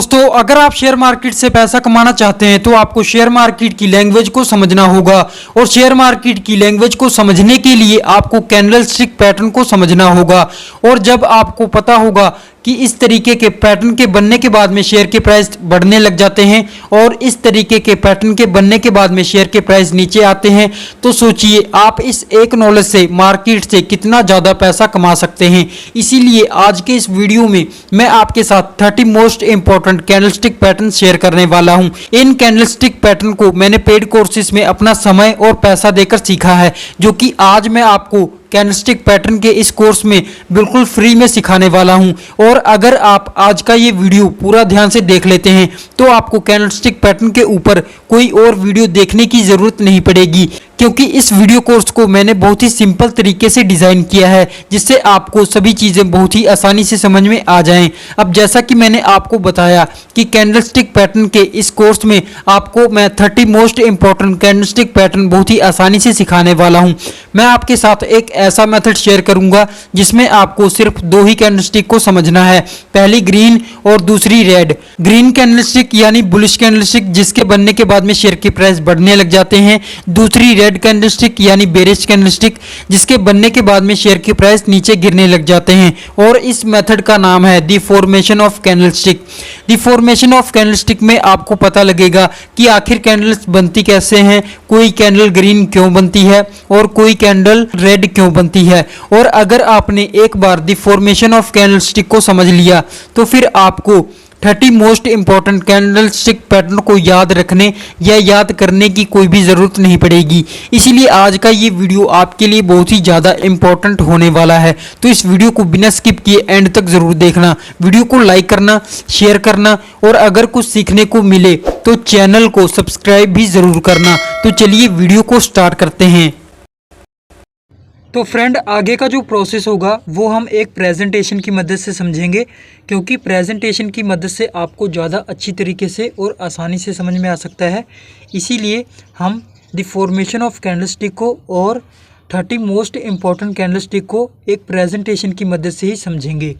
दोस्तों, अगर आप शेयर मार्केट से पैसा कमाना चाहते हैं तो आपको शेयर मार्केट की लैंग्वेज को समझना होगा। और शेयर मार्केट की लैंग्वेज को समझने के लिए आपको कैंडलस्टिक पैटर्न को समझना होगा। और जब आपको पता होगा कि इस तरीके के पैटर्न के बनने के बाद में शेयर के प्राइस बढ़ने लग जाते हैं और इस तरीके के पैटर्न के बनने के बाद में शेयर के प्राइस नीचे आते हैं, तो सोचिए आप इस एक नॉलेज से मार्केट से कितना ज़्यादा पैसा कमा सकते हैं। इसीलिए आज के इस वीडियो में मैं आपके साथ 30 most important candlestick pattern share करने वाला हूं। इन कैंडलस्टिक पैटर्न को मैंने पेड कोर्सेज में अपना समय और पैसा देकर सीखा है, जो कि आज मैं आपको कैंडलस्टिक पैटर्न के इस कोर्स में बिल्कुल फ्री में सिखाने वाला हूं। और अगर आप आज का ये वीडियो पूरा ध्यान से देख लेते हैं तो आपको कैंडलस्टिक पैटर्न के ऊपर कोई और वीडियो देखने की ज़रूरत नहीं पड़ेगी, क्योंकि इस वीडियो कोर्स को मैंने बहुत ही सिंपल तरीके से डिज़ाइन किया है, जिससे आपको सभी चीज़ें बहुत ही आसानी से समझ में आ जाएं। अब जैसा कि मैंने आपको बताया कि कैंडलस्टिक पैटर्न के इस कोर्स में आपको मैं 30 मोस्ट इंपॉर्टेंट कैंडलस्टिक पैटर्न बहुत ही आसानी से सिखाने वाला हूं। मैं आपके साथ एक ऐसा मेथड शेयर करूंगा जिसमें आपको सिर्फ दो ही कैंडलस्टिक को समझना है, पहली ग्रीन और दूसरी रेड। ग्रीन कैंडलस्टिक यानी बुलिश कैंडलस्टिक, जिसके बनने के बाद में शेयर के प्राइस बढ़ने लग जाते हैं। दूसरी रेड कैंडलस्टिक यानी बेरिश कैंडलस्टिक, जिसके बनने के बाद में शेयर के प्राइस नीचे गिरने लग जाते हैं। और इस मेथड का नाम है the formation of candlestick. The formation of candlestick में आपको पता लगेगा कि आखिर कैंडल्स बनती कैसे हैं, कोई कैंडल ग्रीन क्यों बनती है और कोई कैंडल रेड क्यों बनती है। और अगर आपने एक बार द फॉर्मेशन ऑफ कैंडलस्टिक को समझ लिया तो फिर आपको 30 मोस्ट इंपॉर्टेंट कैंडलस्टिक पैटर्न को याद रखने या याद करने की कोई भी ज़रूरत नहीं पड़ेगी। इसीलिए आज का ये वीडियो आपके लिए बहुत ही ज़्यादा इंपॉर्टेंट होने वाला है, तो इस वीडियो को बिना स्किप किए एंड तक ज़रूर देखना। वीडियो को लाइक करना, शेयर करना और अगर कुछ सीखने को मिले तो चैनल को सब्सक्राइब भी ज़रूर करना। तो चलिए वीडियो को स्टार्ट करते हैं। तो फ्रेंड, आगे का जो प्रोसेस होगा वो हम एक प्रेजेंटेशन की मदद से समझेंगे, क्योंकि प्रेजेंटेशन की मदद से आपको ज़्यादा अच्छी तरीके से और आसानी से समझ में आ सकता है। इसीलिए हम द फॉर्मेशन ऑफ कैंडलस्टिक को और 30 मोस्ट इम्पॉर्टेंट कैंडलस्टिक को एक प्रेजेंटेशन की मदद से ही समझेंगे।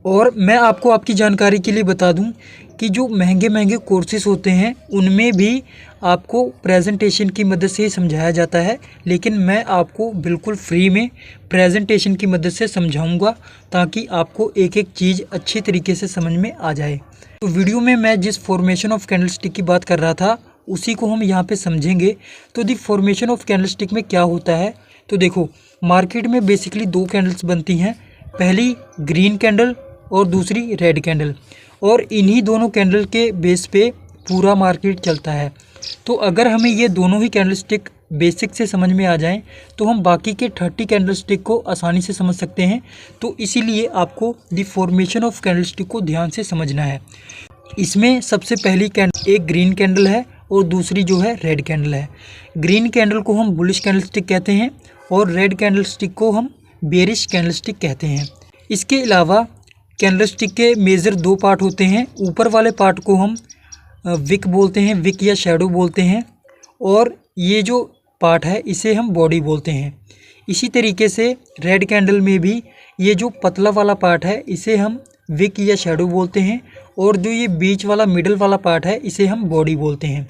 और मैं आपको आपकी जानकारी के लिए बता दूं कि जो महंगे महंगे कोर्सेज होते हैं उनमें भी आपको प्रेजेंटेशन की मदद से ही समझाया जाता है, लेकिन मैं आपको बिल्कुल फ्री में प्रेजेंटेशन की मदद से समझाऊंगा ताकि आपको एक एक चीज़ अच्छी तरीके से समझ में आ जाए। तो वीडियो में मैं जिस फॉर्मेशन ऑफ कैंडलस्टिक की बात कर रहा था उसी को हम यहाँ पे समझेंगे। तो दी फॉर्मेशन ऑफ कैंडलस्टिक में क्या होता है, तो देखो मार्केट में बेसिकली दो कैंडल्स बनती हैं, पहली ग्रीन कैंडल और दूसरी रेड कैंडल। और इन्हीं दोनों कैंडल के बेस पे पूरा मार्केट चलता है। तो अगर हमें ये दोनों ही कैंडलस्टिक बेसिक से समझ में आ जाएं तो हम बाकी के 30 कैंडलस्टिक को आसानी से समझ सकते हैं। तो इसीलिए आपको द फॉर्मेशन ऑफ कैंडलस्टिक को ध्यान से समझना है। इसमें सबसे पहली कैंडल एक ग्रीन कैंडल है और दूसरी जो है रेड कैंडल है। ग्रीन कैंडल को हम बुलिश कैंडलस्टिक कहते हैं और रेड कैंडलस्टिक को हम बेरिश कैंडलस्टिक कहते हैं। इसके अलावा कैंडलस्टिक के मेजर दो पार्ट होते हैं। ऊपर वाले पार्ट को हम विक बोलते हैं, विक या शैडो बोलते हैं, और ये जो पार्ट है इसे हम बॉडी बोलते हैं। इसी तरीके से रेड कैंडल में भी ये जो पतला वाला पार्ट है इसे हम विक या शैडो बोलते हैं, और जो ये बीच वाला मिडल वाला पार्ट है इसे हम बॉडी बोलते हैं।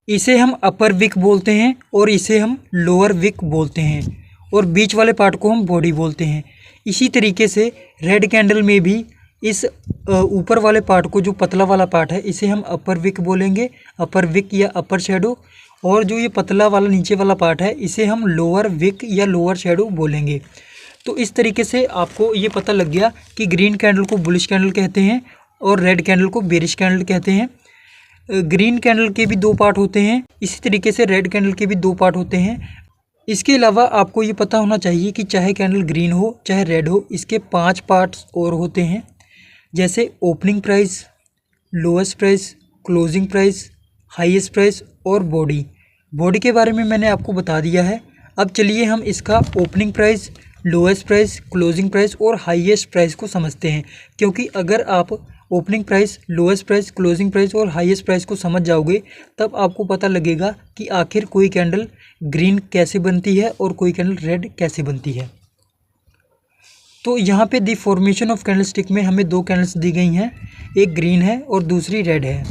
इसे हम अपर विक बोलते हैं और इसे हम लोअर विक बोलते हैं, और बीच वाले पार्ट को हम बॉडी बोलते हैं। इसी तरीके से रेड कैंडल में भी इस ऊपर वाले पार्ट को, जो पतला वाला पार्ट है, इसे हम अपर विक बोलेंगे, अपर विक या अपर शैडो, और जो ये पतला वाला नीचे वाला पार्ट है इसे हम लोअर विक या लोअर शैडो बोलेंगे। तो इस तरीके से आपको ये पता लग गया कि ग्रीन कैंडल को बुलिश कैंडल कहते हैं और रेड कैंडल को बेरिश कैंडल कहते हैं। ग्रीन कैंडल के भी दो पार्ट होते हैं, इसी तरीके से रेड कैंडल के भी दो पार्ट होते हैं। इसके अलावा आपको ये पता होना चाहिए कि चाहे कैंडल ग्रीन हो चाहे रेड हो, इसके 5 पार्ट्स और होते हैं, जैसे opening price, lowest price, closing price, highest price और बॉडी। बॉडी के बारे में मैंने आपको बता दिया है। अब चलिए हम इसका opening price, lowest price, closing price और हाईएस्ट प्राइस को समझते हैं, क्योंकि अगर आप opening price, lowest price, closing price और हाईएस्ट प्राइस को समझ जाओगे तब आपको पता लगेगा कि आखिर कोई कैंडल ग्रीन कैसे बनती है और कोई कैंडल रेड कैसे बनती है। तो यहाँ पे दी फॉर्मेशन ऑफ कैंडलस्टिक में हमें दो कैंडल्स दी गई हैं, एक ग्रीन है और दूसरी रेड है।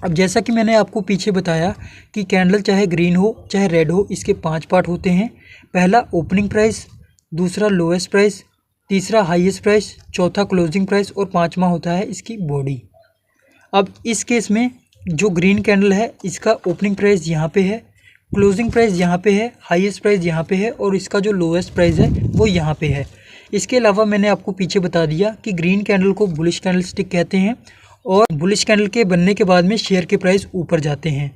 अब जैसा कि मैंने आपको पीछे बताया कि कैंडल चाहे ग्रीन हो चाहे रेड हो, इसके 5 पार्ट होते हैं। पहला ओपनिंग प्राइस, दूसरा लोएस्ट प्राइस, तीसरा हाईएस्ट प्राइस, चौथा क्लोजिंग प्राइस और पांचवा होता है इसकी बॉडी। अब इस केस में जो ग्रीन कैंडल है इसका ओपनिंग प्राइस यहाँ पे है, क्लोजिंग प्राइस यहाँ पे है, हाईएस्ट प्राइस यहाँ पे है और इसका जो लोएस्ट प्राइस है वो यहाँ पे है। इसके अलावा मैंने आपको पीछे बता दिया कि ग्रीन कैंडल को बुलिश कैंडलस्टिक कहते हैं और बुलिश कैंडल के बनने के बाद में शेयर के प्राइस ऊपर जाते हैं।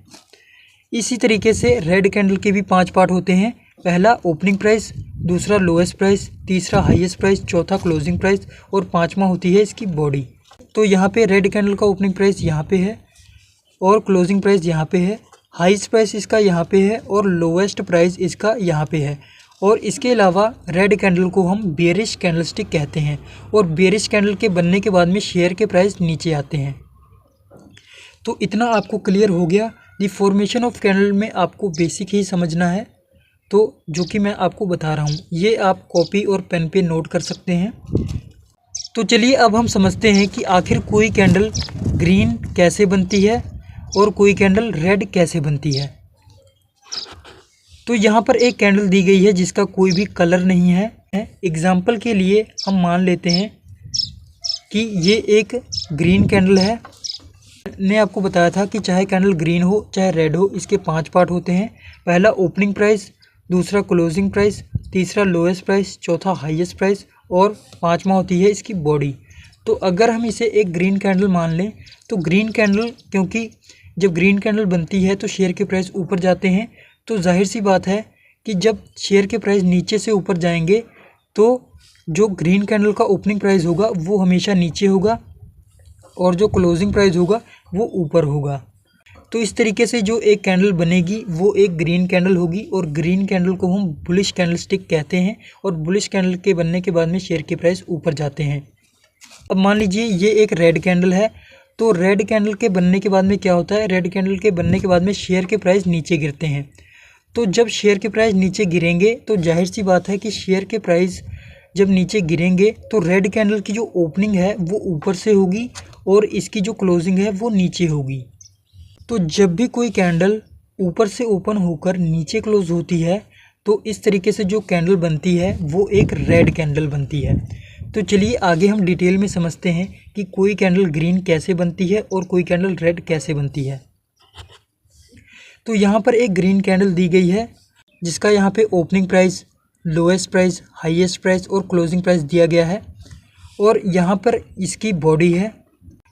इसी तरीके से रेड कैंडल के भी 5 पार्ट होते हैं। पहला ओपनिंग प्राइस, दूसरा लोएस्ट प्राइस, तीसरा हाईएस्ट प्राइस, चौथा क्लोजिंग प्राइस और पांचवा होती है इसकी बॉडी। तो यहाँ पे रेड कैंडल का ओपनिंग प्राइस यहाँ पे है और क्लोजिंग प्राइस यहाँ पे है, हाईएस्ट प्राइस इसका यहाँ पे है और लोएस्ट प्राइस इसका यहाँ पे है। और इसके अलावा रेड कैंडल को हम बेयरिश कैंडलस्टिक कहते हैं और बेयरिश कैंडल के बनने के बाद में शेयर के प्राइस नीचे आते हैं। तो इतना आपको क्लियर हो गया। दी फॉर्मेशन ऑफ कैंडल में आपको बेसिक ही समझना है, तो जो कि मैं आपको बता रहा हूँ ये आप कॉपी और पेन पे नोट कर सकते हैं। तो चलिए अब हम समझते हैं कि आखिर कोई कैंडल ग्रीन कैसे बनती है और कोई कैंडल रेड कैसे बनती है। तो यहाँ पर एक कैंडल दी गई है जिसका कोई भी कलर नहीं है। एग्जाम्पल के लिए हम मान लेते हैं कि ये एक ग्रीन कैंडल है। मैंने आपको बताया था कि चाहे कैंडल ग्रीन हो चाहे रेड हो, इसके 5 पार्ट होते हैं। पहला ओपनिंग प्राइस, दूसरा क्लोजिंग प्राइस, तीसरा लोएस्ट प्राइस, चौथा हाईएस्ट प्राइस और पांचवा होती है इसकी बॉडी। तो अगर हम इसे एक ग्रीन कैंडल मान लें तो ग्रीन कैंडल, क्योंकि जब ग्रीन कैंडल बनती है तो शेयर के प्राइस ऊपर जाते हैं, तो जाहिर सी बात है कि जब शेयर के प्राइस नीचे से ऊपर जाएंगे तो जो ग्रीन कैंडल का ओपनिंग प्राइस होगा वो हमेशा नीचे होगा और जो क्लोजिंग प्राइस होगा वो ऊपर होगा। तो इस तरीके से जो एक कैंडल बनेगी वो एक ग्रीन कैंडल होगी और ग्रीन कैंडल को हम बुलिश कैंडलस्टिक कहते हैं और बुलिश कैंडल के बनने के बाद में शेयर के प्राइस ऊपर जाते हैं। अब मान लीजिए ये एक रेड कैंडल है, तो रेड कैंडल के बनने के बाद में क्या होता है, रेड कैंडल के बनने के बाद में शेयर के प्राइस नीचे गिरते हैं। तो जब शेयर के प्राइस नीचे गिरेंगे तो जाहिर सी बात है कि शेयर के प्राइस जब नीचे गिरेंगे तो रेड कैंडल की जो ओपनिंग है वो ऊपर से होगी और इसकी जो क्लोजिंग है वो नीचे होगी। तो जब भी कोई कैंडल ऊपर से ओपन होकर नीचे क्लोज होती है तो इस तरीके से जो कैंडल बनती है वो एक रेड कैंडल बनती है। तो चलिए आगे हम डिटेल में समझते हैं कि कोई कैंडल ग्रीन कैसे बनती है और कोई कैंडल रेड कैसे बनती है। तो यहाँ पर एक ग्रीन कैंडल दी गई है जिसका यहाँ पे opening price, lowest price, highest price और क्लोजिंग प्राइस दिया गया है और यहाँ पर इसकी बॉडी है।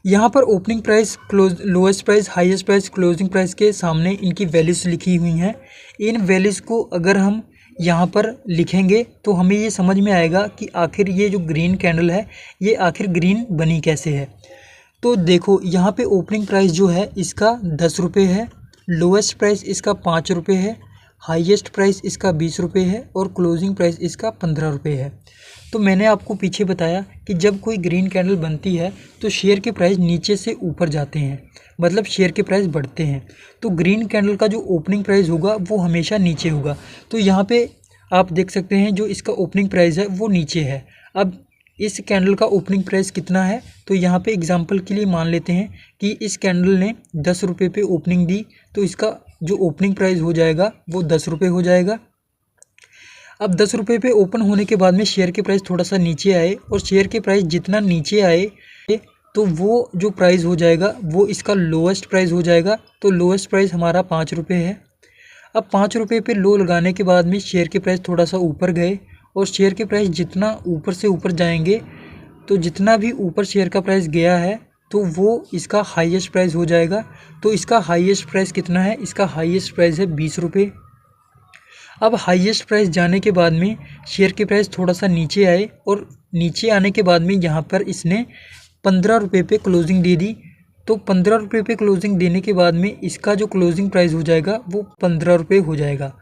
यहाँ पर opening price, lowest price, highest price, closing price के सामने इनकी वैल्यूज़ लिखी हुई हैं। इन वैल्यूज़ को अगर हम यहाँ पर लिखेंगे तो हमें ये समझ में आएगा कि आखिर ये जो ग्रीन कैंडल है ये आखिर ग्रीन बनी कैसे है। तो देखो यहाँ पे ओपनिंग प्राइस जो है इसका 10 रुपये है, लोएस्ट प्राइस इसका 5 रुपये है, हाईएस्ट प्राइस इसका 20 रुपये है और क्लोजिंग प्राइस इसका 15 रुपये है। तो मैंने आपको पीछे बताया कि जब कोई ग्रीन कैंडल बनती है तो शेयर के प्राइस नीचे से ऊपर जाते हैं, मतलब शेयर के प्राइस बढ़ते हैं। तो ग्रीन कैंडल का जो ओपनिंग प्राइस होगा वो हमेशा नीचे होगा। तो यहाँ पे आप देख सकते हैं जो इसका ओपनिंग प्राइस है वो नीचे है। अब इस कैंडल का ओपनिंग प्राइस कितना है, तो यहाँ पे एग्जांपल के लिए मान लेते हैं कि इस कैंडल ने 10 रुपये पे ओपनिंग दी, तो इसका जो ओपनिंग प्राइस हो जाएगा वो 10 रुपये हो जाएगा। अब 10 रुपये पे ओपन होने के बाद में शेयर के प्राइस थोड़ा सा नीचे आए और शेयर के प्राइस जितना नीचे आए तो वो जो प्राइस हो जाएगा वो इसका लोएस्ट प्राइस हो जाएगा। तो लोएस्ट प्राइस हमारा 5 रुपये है। अब 5 रुपये पे लो लगाने के बाद में शेयर के प्राइस थोड़ा सा ऊपर गए और शेयर के प्राइस जितना ऊपर से ऊपर जाएंगे तो जितना भी ऊपर शेयर का प्राइस गया है तो वो इसका हाईएस्ट प्राइस हो जाएगा। तो इसका हाईएस्ट प्राइस कितना है, इसका हाईएस्ट प्राइस है 20 रुपये। अब हाईएस्ट प्राइस जाने के बाद में शेयर के प्राइस थोड़ा सा नीचे आए और नीचे आने के बाद में यहाँ पर इसने 15 रुपये पे क्लोजिंग दे दी। तो 15 रुपये पे क्लोजिंग देने के बाद में इसका जो क्लोजिंग प्राइस हो जाएगा वो 15 रुपये हो जाएगा।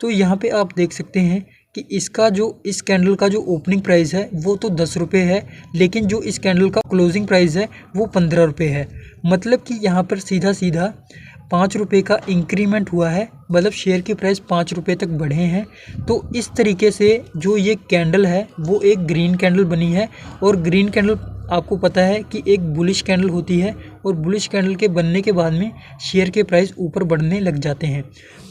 तो यहाँ पे आप देख सकते हैं कि इसका जो इस कैंडल का जो ओपनिंग प्राइस है वो तो 10 रुपये है, लेकिन जो इस कैंडल का क्लोजिंग प्राइस है वो 15 रुपये है। मतलब कि यहाँ पर सीधा सीधा ₹5 का इंक्रीमेंट हुआ है, मतलब शेयर की प्राइस ₹5 तक बढ़े हैं। तो इस तरीके से जो ये कैंडल है वो एक ग्रीन कैंडल बनी है। और ग्रीन कैंडल आपको पता है कि एक बुलिश कैंडल होती है, और बुलिश कैंडल के बनने के बाद में शेयर के प्राइस ऊपर बढ़ने लग जाते हैं।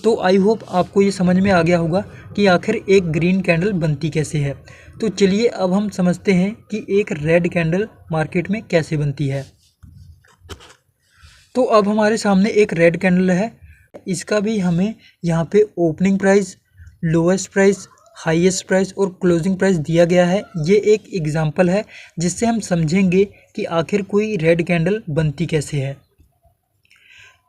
तो आई होप आपको ये समझ में आ गया होगा कि आखिर एक ग्रीन कैंडल बनती कैसे है। तो चलिए अब हम समझते हैं कि एक रेड कैंडल मार्केट में कैसे बनती है। तो अब हमारे सामने एक रेड कैंडल है, इसका भी हमें यहाँ पे opening price, lowest price, highest price और क्लोजिंग प्राइस दिया गया है। ये एक एग्जांपल है जिससे हम समझेंगे कि आखिर कोई रेड कैंडल बनती कैसे है।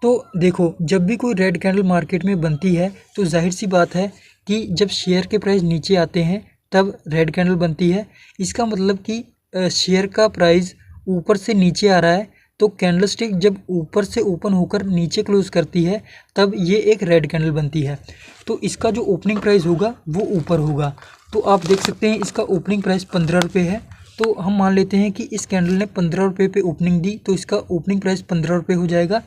तो देखो, जब भी कोई रेड कैंडल मार्केट में बनती है तो जाहिर सी बात है कि जब शेयर के प्राइस नीचे आते हैं तब रेड कैंडल बनती है। इसका मतलब कि शेयर का प्राइस ऊपर से नीचे आ रहा है, तो कैंडलस्टिक जब ऊपर से ओपन होकर नीचे क्लोज करती है तब ये एक रेड कैंडल बनती है। तो इसका जो ओपनिंग प्राइस होगा वो ऊपर होगा। तो आप देख सकते हैं इसका ओपनिंग प्राइस ₹15 है। तो हम मान लेते हैं कि इस कैंडल ने ₹15 पे ओपनिंग दी, तो इसका ओपनिंग प्राइस ₹15 हो जाएगा।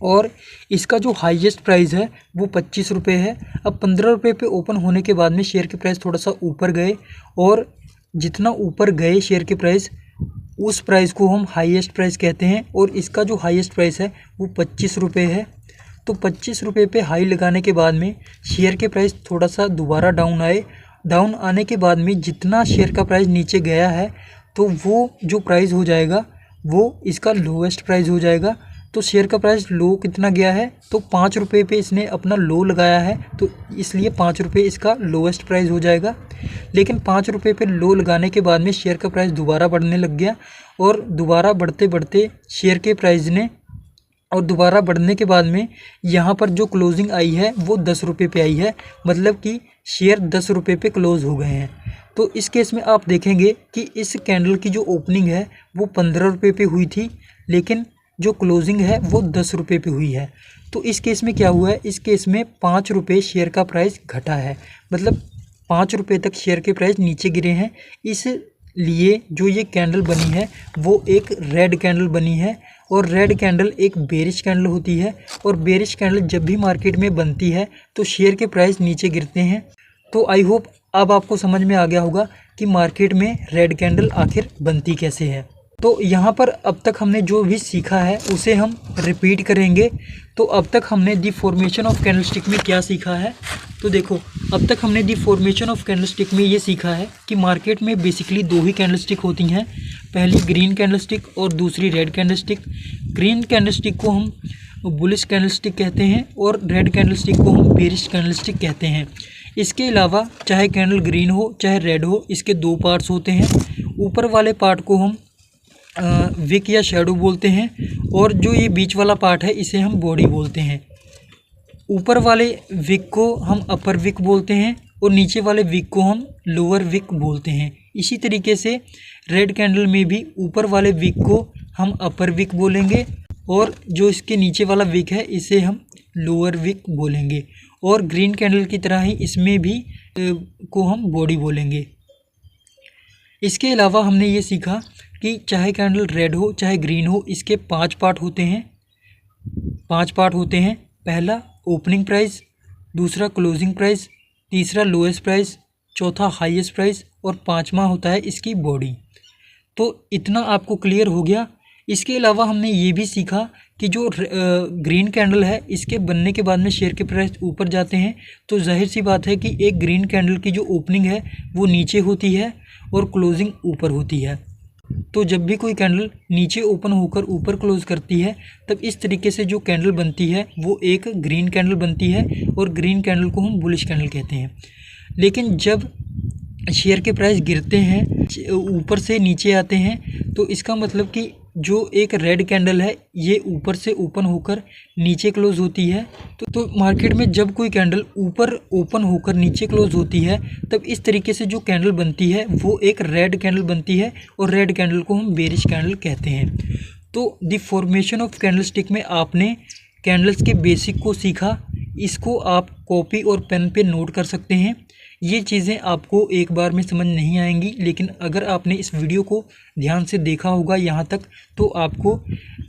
और इसका जो हाईएस्ट प्राइस है वो ₹25 है। अब ₹15 पे ओपन होने के बाद में शेयर के प्राइस थोड़ा सा ऊपर गए, और जितना ऊपर गए शेयर के प्राइस, उस प्राइस को हम हाईएस्ट प्राइस कहते हैं। और इसका जो हाईएस्ट प्राइस है वो ₹25 है। तो ₹25 पे हाई लगाने के बाद में शेयर के प्राइस थोड़ा सा दोबारा डाउन आए। डाउन आने के बाद में जितना शेयर का प्राइस नीचे गया है, तो वो जो प्राइस हो जाएगा वो इसका लोएस्ट प्राइस हो जाएगा। तो शेयर का प्राइस लो कितना गया है, तो ₹5 पे इसने अपना लो लगाया है, तो इसलिए ₹5 इसका लोएस्ट प्राइस हो जाएगा। लेकिन ₹5 पे लो लगाने के बाद में शेयर का प्राइस दोबारा बढ़ने लग गया, और दोबारा बढ़ते बढ़ते शेयर के प्राइस ने, और दोबारा बढ़ने के बाद में यहाँ पर जो क्लोजिंग आई है वो ₹10 पे आई है, मतलब कि शेयर ₹10 पे क्लोज हो गए हैं। तो इस केस में आप देखेंगे कि इस कैंडल की जो ओपनिंग है वो ₹15 पे हुई थी, लेकिन जो क्लोजिंग है वो ₹10 पे हुई है। तो इस केस में क्या हुआ है, इस केस में ₹5 शेयर का प्राइस घटा है, मतलब ₹5 तक शेयर के प्राइस नीचे गिरे हैं। इसलिए जो ये कैंडल बनी है वो एक रेड कैंडल बनी है। और रेड कैंडल एक बेरिश कैंडल होती है, और बेरिश कैंडल जब भी मार्केट में बनती है तो शेयर के प्राइस नीचे गिरते हैं। तो आई होप अब आपको समझ में आ गया होगा कि मार्केट में रेड कैंडल आखिर बनती कैसे है। तो यहाँ पर अब तक हमने जो भी सीखा है उसे हम रिपीट करेंगे। तो अब तक हमने दी फॉर्मेशन ऑफ कैंडलस्टिक में क्या सीखा है, तो देखो, अब तक हमने दी फॉर्मेशन ऑफ कैंडलस्टिक में ये सीखा है कि मार्केट में बेसिकली 2 ही कैंडलस्टिक होती हैं, पहली ग्रीन कैंडलस्टिक और दूसरी रेड कैंडलस्टिक। ग्रीन कैंडलस्टिक को हम बुलिश कैंडलस्टिक कहते हैं, और रेड कैंडलस्टिक को हम बेरिश कैंडलस्टिक कहते हैं। इसके अलावा चाहे कैंडल ग्रीन हो चाहे रेड हो, इसके 2 पार्ट्स होते हैं। ऊपर वाले पार्ट को हम विक या शैडो बोलते हैं, और जो ये बीच वाला पार्ट है इसे हम बॉडी बोलते हैं। ऊपर वाले विक को हम अपर विक बोलते हैं, और नीचे वाले विक को हम लोअर विक बोलते हैं। इसी तरीके से रेड कैंडल में भी ऊपर वाले विक को हम अपर विक बोलेंगे, और जो इसके नीचे वाला विक है इसे हम लोअर विक बोलेंगे। और ग्रीन कैंडल की तरह ही इसमें भी को हम बॉडी बोलेंगे। इसके अलावा हमने ये सीखा कि चाहे कैंडल रेड हो चाहे ग्रीन हो, इसके 5 पार्ट होते हैं। 5 पार्ट होते हैं, पहला ओपनिंग प्राइस, दूसरा क्लोजिंग प्राइस, तीसरा लोएस्ट प्राइस, चौथा हाईएस्ट प्राइस, और 5वां होता है इसकी बॉडी। तो इतना आपको क्लियर हो गया। इसके अलावा हमने ये भी सीखा कि जो ग्रीन कैंडल है इसके बनने के बाद में शेयर के प्राइस ऊपर जाते हैं, तो जाहिर सी बात है कि एक ग्रीन कैंडल की जो ओपनिंग है वो नीचे होती है और क्लोजिंग ऊपर होती है। तो जब भी कोई कैंडल नीचे ओपन होकर ऊपर क्लोज करती है तब इस तरीके से जो कैंडल बनती है वो एक ग्रीन कैंडल बनती है, और ग्रीन कैंडल को हम बुलिश कैंडल कहते हैं। लेकिन जब शेयर के प्राइस गिरते हैं, ऊपर से नीचे आते हैं, तो इसका मतलब कि जो एक रेड कैंडल है ये ऊपर से ओपन होकर नीचे क्लोज होती है। तो मार्केट में जब कोई कैंडल ऊपर ओपन होकर नीचे क्लोज होती है तब इस तरीके से जो कैंडल बनती है वो एक रेड कैंडल बनती है, और रेड कैंडल को हम बेरिश कैंडल कहते हैं। तो द फॉर्मेशन ऑफ कैंडलस्टिक में आपने कैंडल्स के बेसिक को सीखा। इसको आप कॉपी और पेन पे नोट कर सकते हैं। ये चीज़ें आपको एक बार में समझ नहीं आएंगी, लेकिन अगर आपने इस वीडियो को ध्यान से देखा होगा यहाँ तक, तो आपको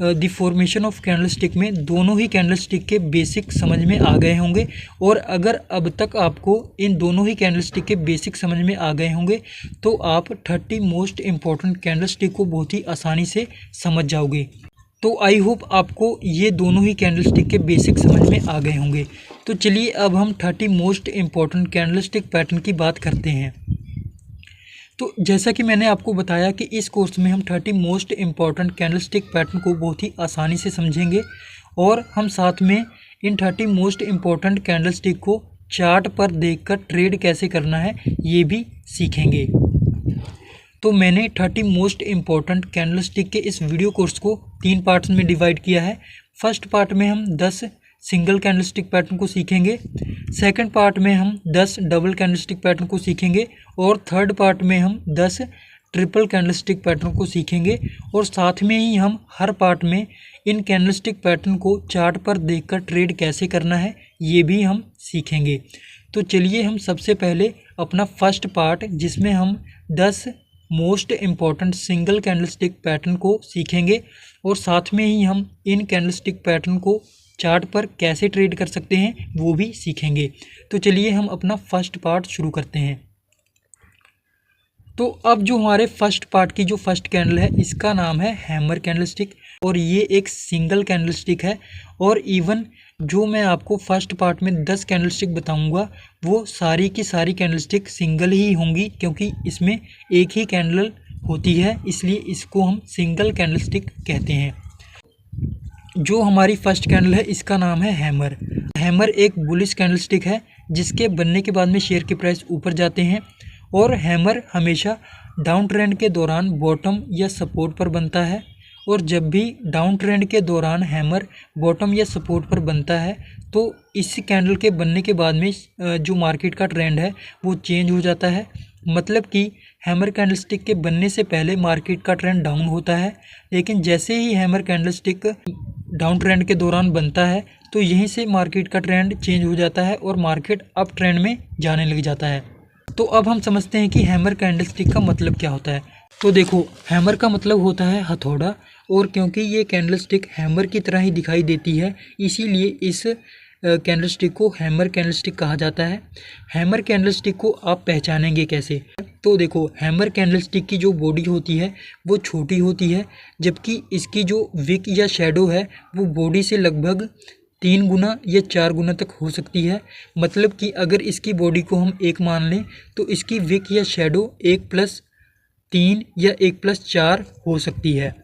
द फॉर्मेशन ऑफ कैंडलस्टिक में दोनों ही कैंडलस्टिक के बेसिक समझ में आ गए होंगे। और अगर अब तक आपको इन दोनों ही कैंडलस्टिक के बेसिक समझ में आ गए होंगे तो आप 30 मोस्ट इम्पॉर्टेंट कैंडलस्टिक को बहुत ही आसानी से समझ जाओगे। तो आई होप आपको ये दोनों ही कैंडलस्टिक के बेसिक समझ में आ गए होंगे। तो चलिए अब हम 30 मोस्ट इम्पॉर्टेंट कैंडलस्टिक पैटर्न की बात करते हैं। तो जैसा कि मैंने आपको बताया कि इस कोर्स में हम 30 मोस्ट इम्पॉर्टेंट कैंडलस्टिक पैटर्न को बहुत ही आसानी से समझेंगे और हम साथ में इन 30 मोस्ट इम्पॉर्टेंट कैंडलस्टिक को चार्ट पर देखकर ट्रेड कैसे करना है ये भी सीखेंगे। तो मैंने 30 मोस्ट इम्पॉर्टेंट कैंडलस्टिक के इस वीडियो कोर्स को 3 पार्ट्स में डिवाइड किया है। फर्स्ट पार्ट में हम 10 सिंगल कैंडलस्टिक पैटर्न को सीखेंगे, सेकंड पार्ट में हम 10 डबल कैंडलस्टिक पैटर्न को सीखेंगे और थर्ड पार्ट में हम 10 ट्रिपल कैंडलस्टिक पैटर्न को सीखेंगे। और साथ में ही हम हर पार्ट में इन कैंडलस्टिक पैटर्न को चार्ट पर देखकर ट्रेड कैसे करना है ये भी हम सीखेंगे। तो चलिए हम सबसे पहले अपना फर्स्ट पार्ट जिसमें हम 10 most important single candlestick pattern को सीखेंगे और साथ में ही हम इन कैंडलस्टिक पैटर्न को चार्ट पर कैसे ट्रेड कर सकते हैं वो भी सीखेंगे। तो चलिए हम अपना फर्स्ट पार्ट शुरू करते हैं। तो अब जो हमारे फर्स्ट पार्ट की जो फर्स्ट कैंडल है इसका नाम है हैमर कैंडलस्टिक और ये एक सिंगल कैंडलस्टिक है। और इवन जो मैं आपको फर्स्ट पार्ट में 10 कैंडलस्टिक बताऊंगा वो सारी की सारी कैंडलस्टिक सिंगल ही होंगी, क्योंकि इसमें एक ही कैंडल होती है, इसलिए इसको हम सिंगल कैंडलस्टिक कहते हैं। जो हमारी फर्स्ट कैंडल है इसका नाम है हैमर। हैमर एक बुलिश कैंडलस्टिक है जिसके बनने के बाद में शेयर के प्राइस ऊपर जाते हैं और हैमर हमेशा डाउन ट्रेंड के दौरान बॉटम या सपोर्ट पर बनता है। और जब भी डाउन ट्रेंड के दौरान हैमर बॉटम या सपोर्ट पर बनता है तो इस कैंडल के बनने के बाद में जो मार्केट का ट्रेंड है वो चेंज हो जाता है। मतलब कि हैमर कैंडलस्टिक के बनने से पहले मार्केट का ट्रेंड डाउन होता है, लेकिन जैसे ही हैमर कैंडलस्टिक डाउन ट्रेंड के दौरान बनता है तो यहीं से मार्केट का ट्रेंड चेंज हो जाता है और मार्केट अप ट्रेंड में जाने लग जाता है। तो अब हम समझते हैं कि हैमर कैंडलस्टिक का मतलब क्या होता है। तो देखो, हैमर का मतलब होता है हथौड़ा, और क्योंकि ये कैंडलस्टिक हैमर की तरह ही दिखाई देती है इसीलिए इस कैंडलस्टिक को हैमर कैंडलस्टिक कहा जाता है। हैमर कैंडलस्टिक को आप पहचानेंगे कैसे? तो देखो, हैमर कैंडलस्टिक की जो बॉडी होती है वो छोटी होती है, जबकि इसकी जो विक या शैडो है वो बॉडी से लगभग 3 गुना या 4 गुना तक हो सकती है। मतलब कि अगर इसकी बॉडी को हम 1 मान लें तो इसकी विक या शैडो 1+3 या 1+4 हो सकती है।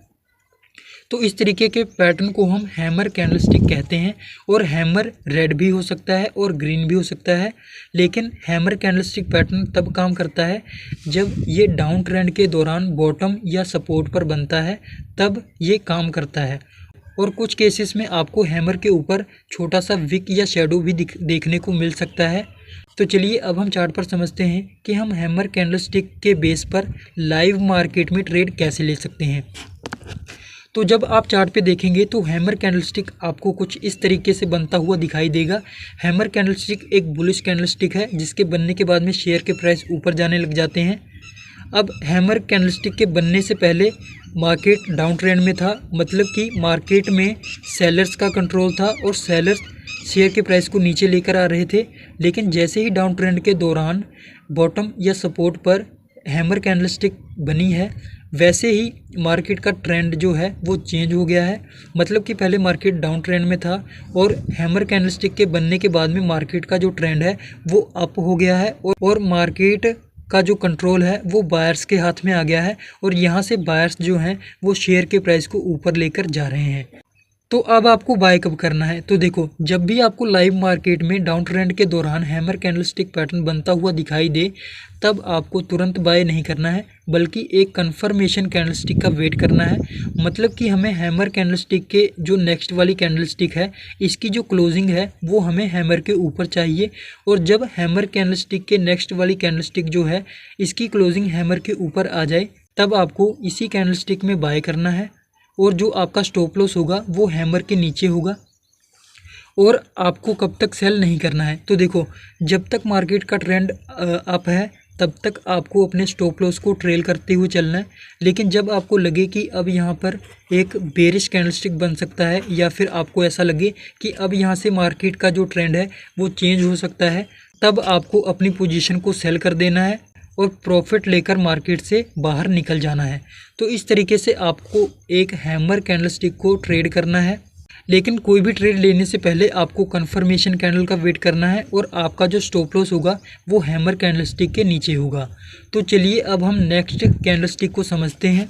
तो इस तरीके के पैटर्न को हम हैमर कैंडलस्टिक कहते हैं। और हैमर रेड भी हो सकता है और ग्रीन भी हो सकता है, लेकिन हैमर कैंडलस्टिक पैटर्न तब काम करता है जब ये डाउन ट्रेंड के दौरान बॉटम या सपोर्ट पर बनता है, तब ये काम करता है। और कुछ केसेस में आपको हैमर के ऊपर छोटा सा विक या शैडो भी देखने को मिल सकता है। तो चलिए अब हम चार्ट पर समझते हैं कि हम हैमर कैंडलस्टिक के बेस पर लाइव मार्केट में ट्रेड कैसे ले सकते हैं। तो जब आप चार्ट पे देखेंगे तो हैमर कैंडलस्टिक आपको कुछ इस तरीके से बनता हुआ दिखाई देगा। हैमर कैंडलस्टिक एक बुलिश कैंडलस्टिक है जिसके बनने के बाद में शेयर के प्राइस ऊपर जाने लग जाते हैं। अब हैमर कैंडलस्टिक के बनने से पहले मार्केट डाउन ट्रेंड में था, मतलब कि मार्केट में सेलर्स का कंट्रोल था और सेलर्स शेयर के प्राइस को नीचे लेकर आ रहे थे। लेकिन जैसे ही डाउन ट्रेंड के दौरान बॉटम या सपोर्ट पर हैमर कैंडलस्टिक बनी है, वैसे ही मार्केट का ट्रेंड जो है वो चेंज हो गया है। मतलब कि पहले मार्केट डाउन ट्रेंड में था और हैमर कैंडलस्टिक के बनने के बाद में मार्केट का जो ट्रेंड है वो अप हो गया है और मार्केट का जो कंट्रोल है वो बायर्स के हाथ में आ गया है और यहाँ से बायर्स जो हैं वो शेयर के प्राइस को ऊपर लेकर जा रहे हैं। तो अब आपको बाय कब करना है? तो देखो, जब भी आपको लाइव मार्केट में डाउन ट्रेंड के दौरान हैमर कैंडलस्टिक पैटर्न बनता हुआ दिखाई दे, तब आपको तुरंत बाय नहीं करना है, बल्कि एक कंफर्मेशन कैंडलस्टिक का वेट करना है। मतलब कि हमें हैमर कैंडलस्टिक के जो नेक्स्ट वाली कैंडलस्टिक है इसकी जो क्लोजिंग है वो हमें हैमर के ऊपर चाहिए। और जब हैमर कैंडलस्टिक के नेक्स्ट वाली कैंडलस्टिक जो है इसकी क्लोजिंग हैमर के ऊपर आ जाए, तब आपको इसी कैंडलस्टिक में बाय करना है। और जो आपका स्टॉप लॉस होगा वो हैमर के नीचे होगा। और आपको कब तक सेल नहीं करना है। तो देखो, जब तक मार्केट का ट्रेंड अप है तब तक आपको अपने स्टॉप लॉस को ट्रेल करते हुए चलना है। लेकिन जब आपको लगे कि अब यहाँ पर एक बेरिश कैंडलस्टिक बन सकता है, या फिर आपको ऐसा लगे कि अब यहाँ से मार्केट का जो ट्रेंड है वो चेंज हो सकता है, तब आपको अपनी पोजीशन को सेल कर देना है और प्रॉफिट लेकर मार्केट से बाहर निकल जाना है। तो इस तरीके से आपको एक हैमर कैंडलस्टिक को ट्रेड करना है। लेकिन कोई भी ट्रेड लेने से पहले आपको कंफर्मेशन कैंडल का वेट करना है और आपका जो स्टॉप लॉस होगा वो हैमर कैंडलस्टिक के नीचे होगा। तो चलिए अब हम नेक्स्ट कैंडलस्टिक को समझते हैं।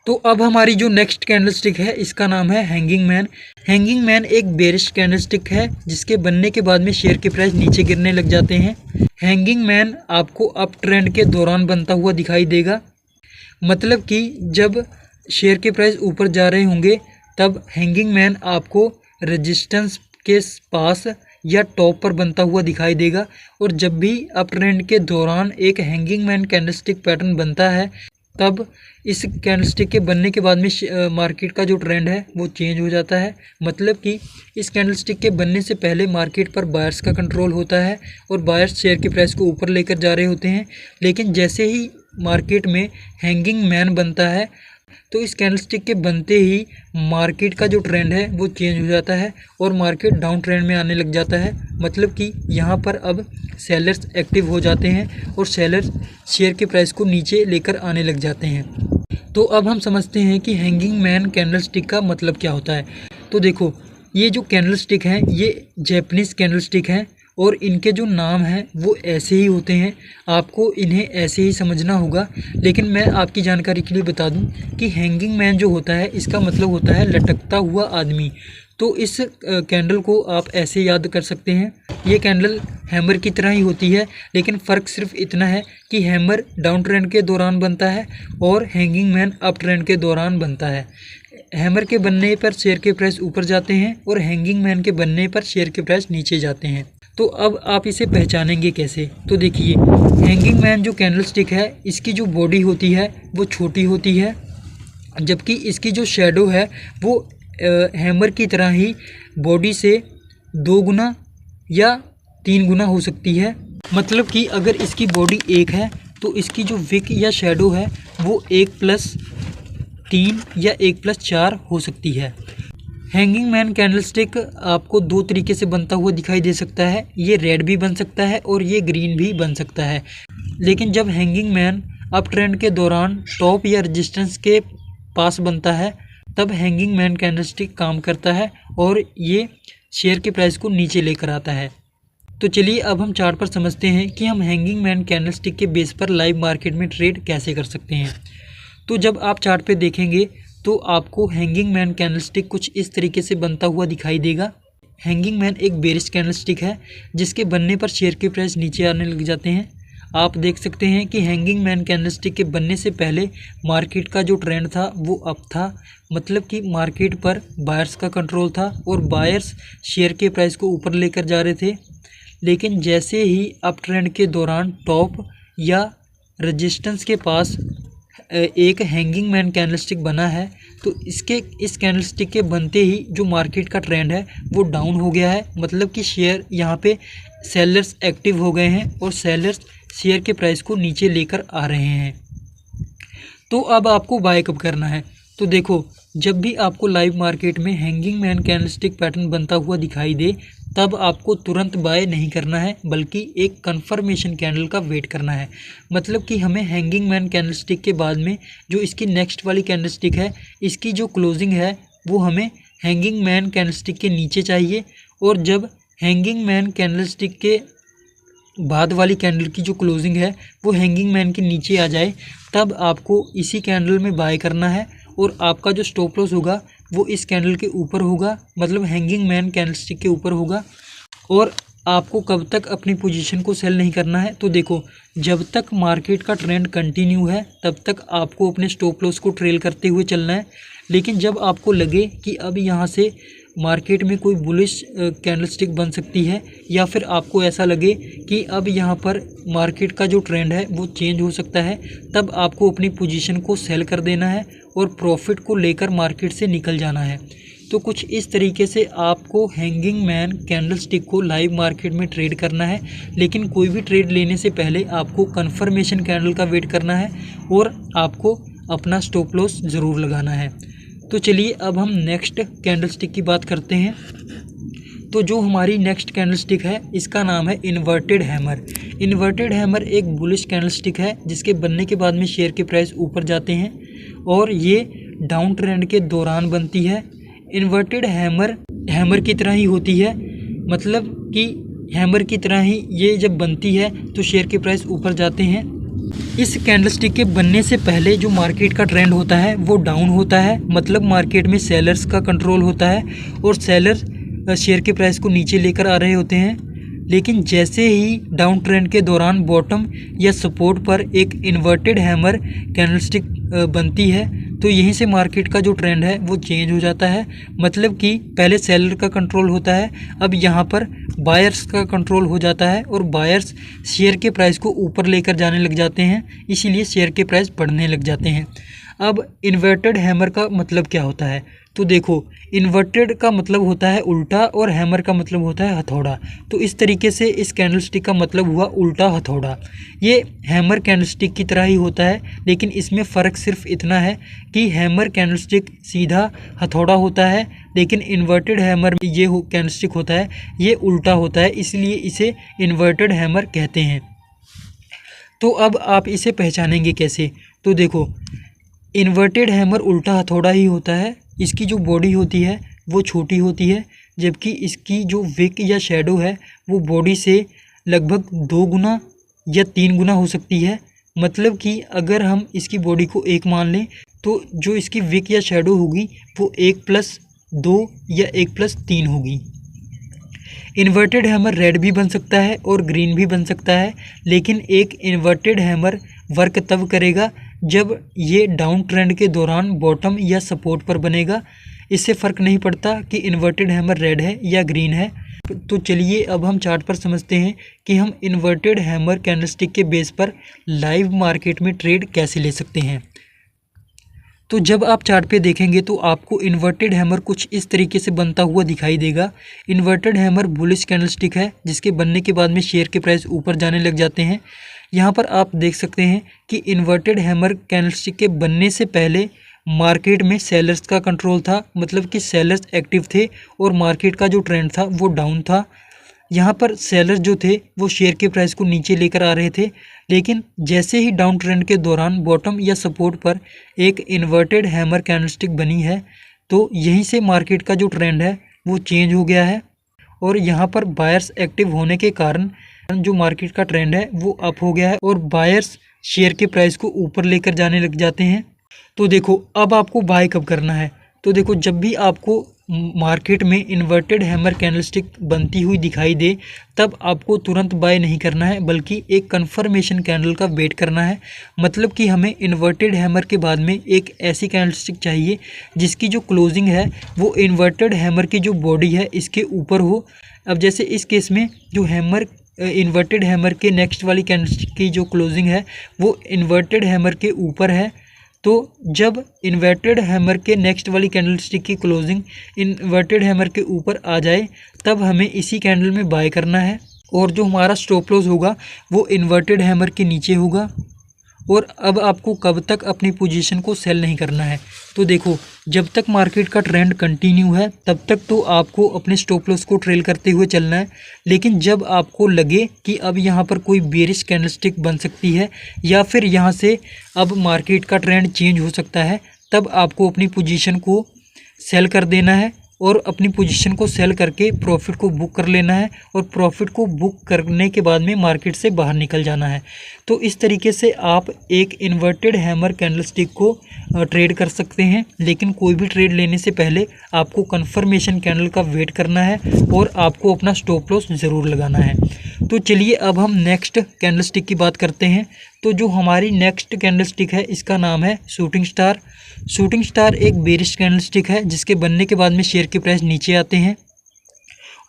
तो अब हमारी जो नेक्स्ट कैंडलस्टिक है इसका नाम है हैंगिंग मैन। हैंगिंग मैन एक बेरिश कैंडलस्टिक है जिसके बनने के बाद में शेयर के प्राइस नीचे गिरने लग जाते हैं। हैंगिंग मैन आपको अप ट्रेंड के दौरान बनता हुआ दिखाई देगा। मतलब कि जब शेयर के प्राइस ऊपर जा रहे होंगे तब हैंगिंग मैन आपको रेजिस्टेंस के पास या टॉप पर बनता हुआ दिखाई देगा। और जब भी अप ट्रेंड के दौरान एक हैंगिंग मैन कैंडलस्टिक पैटर्न बनता है तब इस कैंडलस्टिक के बनने के बाद में मार्केट का जो ट्रेंड है वो चेंज हो जाता है। मतलब कि इस कैंडलस्टिक के बनने से पहले मार्केट पर बायर्स का कंट्रोल होता है और बायर्स शेयर के प्राइस को ऊपर लेकर जा रहे होते हैं। लेकिन जैसे ही मार्केट में हैंगिंग मैन बनता है तो इस कैंडलस्टिक के बनते ही मार्केट का जो ट्रेंड है वो चेंज हो जाता है और मार्केट डाउन ट्रेंड में आने लग जाता है। मतलब कि यहाँ पर अब सेलर्स एक्टिव हो जाते हैं और सेलर्स शेयर के प्राइस को नीचे लेकर आने लग जाते हैं। तो अब हम समझते हैं कि हैंगिंग मैन कैंडलस्टिक का मतलब क्या होता है। तो देखो, ये जो कैंडलस्टिक हैं ये जैपनीज़ कैंडलस्टिक हैं और इनके जो नाम हैं वो ऐसे ही होते हैं, आपको इन्हें ऐसे ही समझना होगा। लेकिन मैं आपकी जानकारी के लिए बता दूं कि हैंगिंग मैन जो होता है इसका मतलब होता है लटकता हुआ आदमी। तो इस कैंडल को आप ऐसे याद कर सकते हैं। ये कैंडल हैमर की तरह ही होती है, लेकिन फ़र्क सिर्फ इतना है कि हैमर डाउन ट्रेंड के दौरान बनता है और हैंगिंग मैन अप ट्रेंड के दौरान बनता है। हैमर के बनने पर शेयर के प्राइस ऊपर जाते हैं और हैंगिंग मैन के बनने पर शेयर के प्राइस नीचे जाते हैं। तो अब आप इसे पहचानेंगे कैसे। तो देखिए, हैंगिंग मैन जो कैंडलस्टिक है इसकी जो बॉडी होती है वो छोटी होती है, जबकि इसकी जो शैडो है वो हैमर की तरह ही बॉडी से 2 गुना या 3 गुना हो सकती है। मतलब कि अगर इसकी बॉडी 1 है तो इसकी जो विक या शैडो है वो 1+3 या 1+4 हो सकती है। हैंगिंग मैन कैंडलस्टिक आपको 2 तरीके से बनता हुआ दिखाई दे सकता है। ये रेड भी बन सकता है और ये ग्रीन भी बन सकता है। लेकिन जब हैंगिंग मैन अप ट्रेंड के दौरान टॉप या रेजिस्टेंस के पास बनता है तब हैंगिंग मैन कैंडलस्टिक काम करता है और ये शेयर के प्राइस को नीचे लेकर आता है। तो चलिए अब हम चार्ट पर समझते हैं कि हम हैंगिंग मैन कैंडलस्टिक के बेस पर लाइव मार्केट में ट्रेड कैसे कर सकते हैं। तो जब आप चार्ट पे देखेंगे तो आपको हैंगिंग मैन कैंडलस्टिक कुछ इस तरीके से बनता हुआ दिखाई देगा। हैंगिंग मैन एक बेरिश कैंडलस्टिक है जिसके बनने पर शेयर के प्राइस नीचे आने लग जाते हैं। आप देख सकते हैं कि हैंगिंग मैन कैंडलस्टिक के बनने से पहले मार्केट का जो ट्रेंड था वो अप था। मतलब कि मार्केट पर बायर्स का कंट्रोल था और बायर्स शेयर के प्राइस को ऊपर लेकर जा रहे थे। लेकिन जैसे ही अप ट्रेंड के दौरान टॉप या रेजिस्टेंस के पास एक हैंगिंग मैन कैंडलस्टिक बना है तो इस कैंडलस्टिक के बनते ही जो मार्केट का ट्रेंड है वो डाउन हो गया है। मतलब कि शेयर यहाँ पे सेलर्स एक्टिव हो गए हैं और सेलर्स शेयर के प्राइस को नीचे लेकर आ रहे हैं। तो अब आपको बाय कब करना है। तो देखो, जब भी आपको लाइव मार्केट में हैंगिंग मैन कैंडलस्टिक पैटर्न बनता हुआ दिखाई दे तब आपको तुरंत बाय नहीं करना है, बल्कि एक कंफर्मेशन कैंडल का वेट करना है। मतलब कि हमें हैंगिंग मैन कैंडलस्टिक के बाद में जो इसकी नेक्स्ट वाली कैंडलस्टिक है इसकी जो क्लोजिंग है वो हमें हैंगिंग मैन कैंडलस्टिक के नीचे चाहिए। और जब हैंगिंग मैन कैंडलस्टिक के बाद वाली कैंडल की जो क्लोजिंग है वो हैंगिंग मैन के नीचे आ जाए तब आपको इसी कैंडल में बाय करना है और आपका जो स्टॉप लॉस होगा वो इस कैंडल के ऊपर होगा, मतलब हैंगिंग मैन कैंडलस्टिक के ऊपर होगा। और आपको कब तक अपनी पोजीशन को सेल नहीं करना है। तो देखो, जब तक मार्केट का ट्रेंड कंटिन्यू है तब तक आपको अपने स्टॉप लॉस को ट्रेल करते हुए चलना है। लेकिन जब आपको लगे कि अब यहाँ से मार्केट में कोई बुलिश कैंडलस्टिक बन सकती है या फिर आपको ऐसा लगे कि अब यहाँ पर मार्केट का जो ट्रेंड है वो चेंज हो सकता है, तब आपको अपनी पोजीशन को सेल कर देना है और प्रॉफिट को लेकर मार्केट से निकल जाना है। तो कुछ इस तरीके से आपको हैंगिंग मैन कैंडलस्टिक को लाइव मार्केट में ट्रेड करना है। लेकिन कोई भी ट्रेड लेने से पहले आपको कंफर्मेशन कैंडल का वेट करना है और आपको अपना स्टॉप लॉस ज़रूर लगाना है। तो चलिए अब हम नेक्स्ट कैंडलस्टिक की बात करते हैं। तो जो हमारी नेक्स्ट कैंडलस्टिक है इसका नाम है इन्वर्टेड हैमर। इन्वर्टेड हैमर एक बुलिश कैंडलस्टिक है जिसके बनने के बाद में शेयर के प्राइस ऊपर जाते हैं और ये डाउन ट्रेंड के दौरान बनती है। इन्वर्टेड हैमर की तरह ही होती है, मतलब कि हैमर की तरह ही ये जब बनती है तो शेयर के प्राइस ऊपर जाते हैं। इस कैंडलस्टिक के बनने से पहले जो मार्केट का ट्रेंड होता है वो डाउन होता है, मतलब मार्केट में सेलर्स का कंट्रोल होता है और सेलर शेयर के प्राइस को नीचे लेकर आ रहे होते हैं। लेकिन जैसे ही डाउन ट्रेंड के दौरान बॉटम या सपोर्ट पर एक इन्वर्टेड हैमर कैंडलस्टिक बनती है तो यहीं से मार्केट का जो ट्रेंड है वो चेंज हो जाता है। मतलब कि पहले सेलर का कंट्रोल होता है, अब यहाँ पर बायर्स का कंट्रोल हो जाता है और बायर्स शेयर के प्राइस को ऊपर लेकर जाने लग जाते हैं, इसीलिए शेयर के प्राइस बढ़ने लग जाते हैं। अब इन्वर्टेड हैमर का मतलब क्या होता है? तो देखो, इन्वर्टेड का मतलब होता है उल्टा और हैमर का मतलब होता है हथौड़ा। तो इस तरीके से इस कैंडलस्टिक का मतलब हुआ उल्टा हथौड़ा। ये हैमर कैंडलस्टिक की तरह ही होता है, लेकिन इसमें फ़र्क सिर्फ इतना है कि हैमर कैंडलस्टिक सीधा हथौड़ा होता है, लेकिन इन्वर्टेड हैमर ये कैंडलस्टिक होता है ये उल्टा होता है, इसलिए इसे इन्वर्टेड हैमर कहते हैं। तो अब आप इसे पहचानेंगे कैसे? तो देखो, इन्वर्टेड हैमर उल्टा हथौड़ा ही होता है। इसकी जो बॉडी होती है वो छोटी होती है, जबकि इसकी जो विक या शैडो है वो बॉडी से लगभग 2 गुना या 3 गुना हो सकती है। मतलब कि अगर हम इसकी बॉडी को 1 मान लें तो जो इसकी विक या शैडो होगी वो 1+2 या 1+3 होगी। इन्वर्टेड हैमर रेड भी बन सकता है और ग्रीन भी बन सकता है, लेकिन एक इन्वर्टेड हैमर वर्क तब करेगा जब ये डाउन ट्रेंड के दौरान बॉटम या सपोर्ट पर बनेगा। इससे फ़र्क नहीं पड़ता कि इन्वर्टेड हैमर रेड है या ग्रीन है। तो चलिए अब हम चार्ट पर समझते हैं कि हम इन्वर्टेड हैमर कैंडलस्टिक के बेस पर लाइव मार्केट में ट्रेड कैसे ले सकते हैं। तो जब आप चार्ट पे देखेंगे तो आपको इन्वर्टेड हैमर कुछ इस तरीके से बनता हुआ दिखाई देगा। इन्वर्टेड हैमर बुलिश कैंडलस्टिक है जिसके बनने के बाद में शेयर के प्राइस ऊपर जाने लग जाते हैं। यहाँ पर आप देख सकते हैं कि इन्वर्टेड हैमर कैंडलस्टिक के बनने से पहले मार्केट में सेलर्स का कंट्रोल था, मतलब कि सेलर्स एक्टिव थे और मार्केट का जो ट्रेंड था वो डाउन था। यहाँ पर सेलर्स जो थे वो शेयर के प्राइस को नीचे लेकर आ रहे थे, लेकिन जैसे ही डाउन ट्रेंड के दौरान बॉटम या सपोर्ट पर एक इन्वर्टेड हैमर कैंडलस्टिक बनी है तो यहीं से मार्केट का जो ट्रेंड है वो चेंज हो गया है और यहाँ पर बायर्स एक्टिव होने के कारण जो मार्केट का ट्रेंड है वो अप हो गया है और बायर्स शेयर के प्राइस को ऊपर लेकर जाने लग जाते हैं। तो देखो, अब आपको बाय कब करना है? तो देखो, जब भी आपको मार्केट में इन्वर्टेड हैमर कैंडलस्टिक बनती हुई दिखाई दे तब आपको तुरंत बाय नहीं करना है, बल्कि एक कंफर्मेशन कैंडल का वेट करना है। मतलब कि हमें इन्वर्टेड हैमर के बाद में एक ऐसी कैंडलस्टिक चाहिए जिसकी जो क्लोजिंग है वो इन्वर्टेड हैमर की जो बॉडी है इसके ऊपर हो। अब जैसे इस केस में जो हैमर इन्वर्टेड हैमर के नेक्स्ट वाली कैंडलस्टिक की जो क्लोजिंग है वो इन्वर्टेड हैमर के ऊपर है, तो जब इन्वर्टेड हैमर के नेक्स्ट वाली कैंडलस्टिक की क्लोजिंग इन्वर्टेड हैमर के ऊपर आ जाए तब हमें इसी कैंडल में बाय करना है और जो हमारा स्टॉप लॉस होगा वो इन्वर्टेड हैमर के नीचे होगा। और अब आपको कब तक अपनी पोजीशन को सेल नहीं करना है? तो देखो, जब तक मार्केट का ट्रेंड कंटिन्यू है तब तक तो आपको अपने स्टॉप लॉस को ट्रेल करते हुए चलना है, लेकिन जब आपको लगे कि अब यहाँ पर कोई बेरिश कैंडलस्टिक बन सकती है या फिर यहाँ से अब मार्केट का ट्रेंड चेंज हो सकता है तब आपको अपनी पोजीशन को सेल कर देना है और अपनी पोजीशन को सेल करके प्रॉफिट को बुक कर लेना है और प्रॉफिट को बुक करने के बाद में मार्केट से बाहर निकल जाना है। तो इस तरीके से आप एक इन्वर्टेड हैमर कैंडलस्टिक को ट्रेड कर सकते हैं, लेकिन कोई भी ट्रेड लेने से पहले आपको कंफर्मेशन कैंडल का वेट करना है और आपको अपना स्टॉप लॉस ज़रूर लगाना है। तो चलिए अब हम नेक्स्ट कैंडलस्टिक की बात करते हैं। तो जो हमारी नेक्स्ट कैंडलस्टिक है इसका नाम है शूटिंग स्टार। शूटिंग स्टार एक बेरिश कैंडलस्टिक है जिसके बनने के बाद में शेयर के प्राइस नीचे आते हैं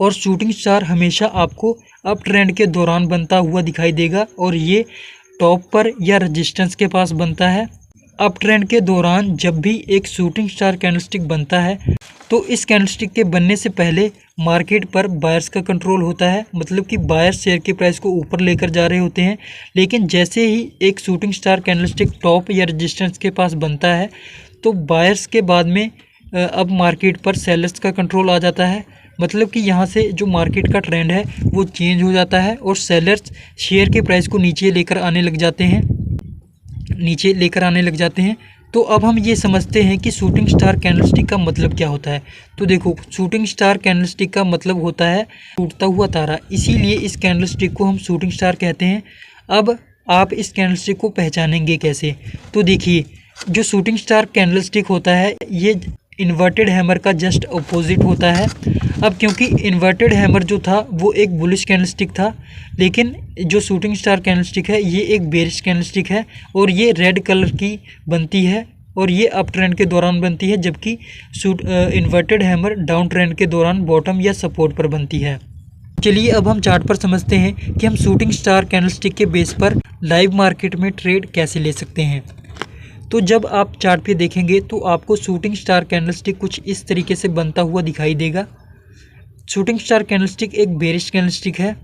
और शूटिंग स्टार हमेशा आपको अप ट्रेंड के दौरान बनता हुआ दिखाई देगा और ये टॉप पर या रेजिस्टेंस के पास बनता है। अप ट्रेंड के दौरान जब भी एक शूटिंग स्टार कैंडलस्टिक बनता है तो इस कैंडलस्टिक के बनने से पहले मार्केट पर बायर्स का कंट्रोल होता है, मतलब कि बायर्स शेयर के प्राइस को ऊपर लेकर जा रहे होते हैं। लेकिन जैसे ही एक शूटिंग स्टार कैंडलस्टिक टॉप या रेजिस्टेंस के पास बनता है तो बायर्स के बाद में अब मार्केट पर सेलर्स का कंट्रोल आ जाता है, मतलब कि यहाँ से जो मार्केट का ट्रेंड है वो चेंज हो जाता है और सेलर्स शेयर के प्राइस को नीचे लेकर आने लग जाते हैं। तो अब हम ये समझते हैं कि शूटिंग स्टार कैंडलस्टिक का मतलब क्या होता है। तो देखो, शूटिंग स्टार कैंडलस्टिक का मतलब होता है टूटता हुआ तारा, इसीलिए इस कैंडलस्टिक को हम शूटिंग स्टार कहते हैं। अब आप इस कैंडलस्टिक को पहचानेंगे कैसे? तो देखिए, जो शूटिंग स्टार कैंडलस्टिक होता है ये इन्वर्टेड हैमर का जस्ट अपोजिट होता है। अब क्योंकि इन्वर्टेड हैमर जो था वो एक बुलिश कैंडलस्टिक था, लेकिन जो शूटिंग स्टार कैंडलस्टिक है ये एक बेरिश कैंडलस्टिक है और ये रेड कलर की बनती है और ये अप ट्रेंड के दौरान बनती है, जबकि इन्वर्टेड हैमर डाउन ट्रेंड के दौरान बॉटम या सपोर्ट पर बनती है। चलिए अब हम चार्ट पर समझते हैं कि हम शूटिंग स्टार कैंडलस्टिक के बेस पर लाइव मार्केट में ट्रेड कैसे ले सकते हैं। तो जब आप चार्ट पे देखेंगे तो आपको शूटिंग स्टार कैंडलस्टिक कुछ इस तरीके से बनता हुआ दिखाई देगा। शूटिंग स्टार कैंडलस्टिक एक बेरिश कैंडलस्टिक है,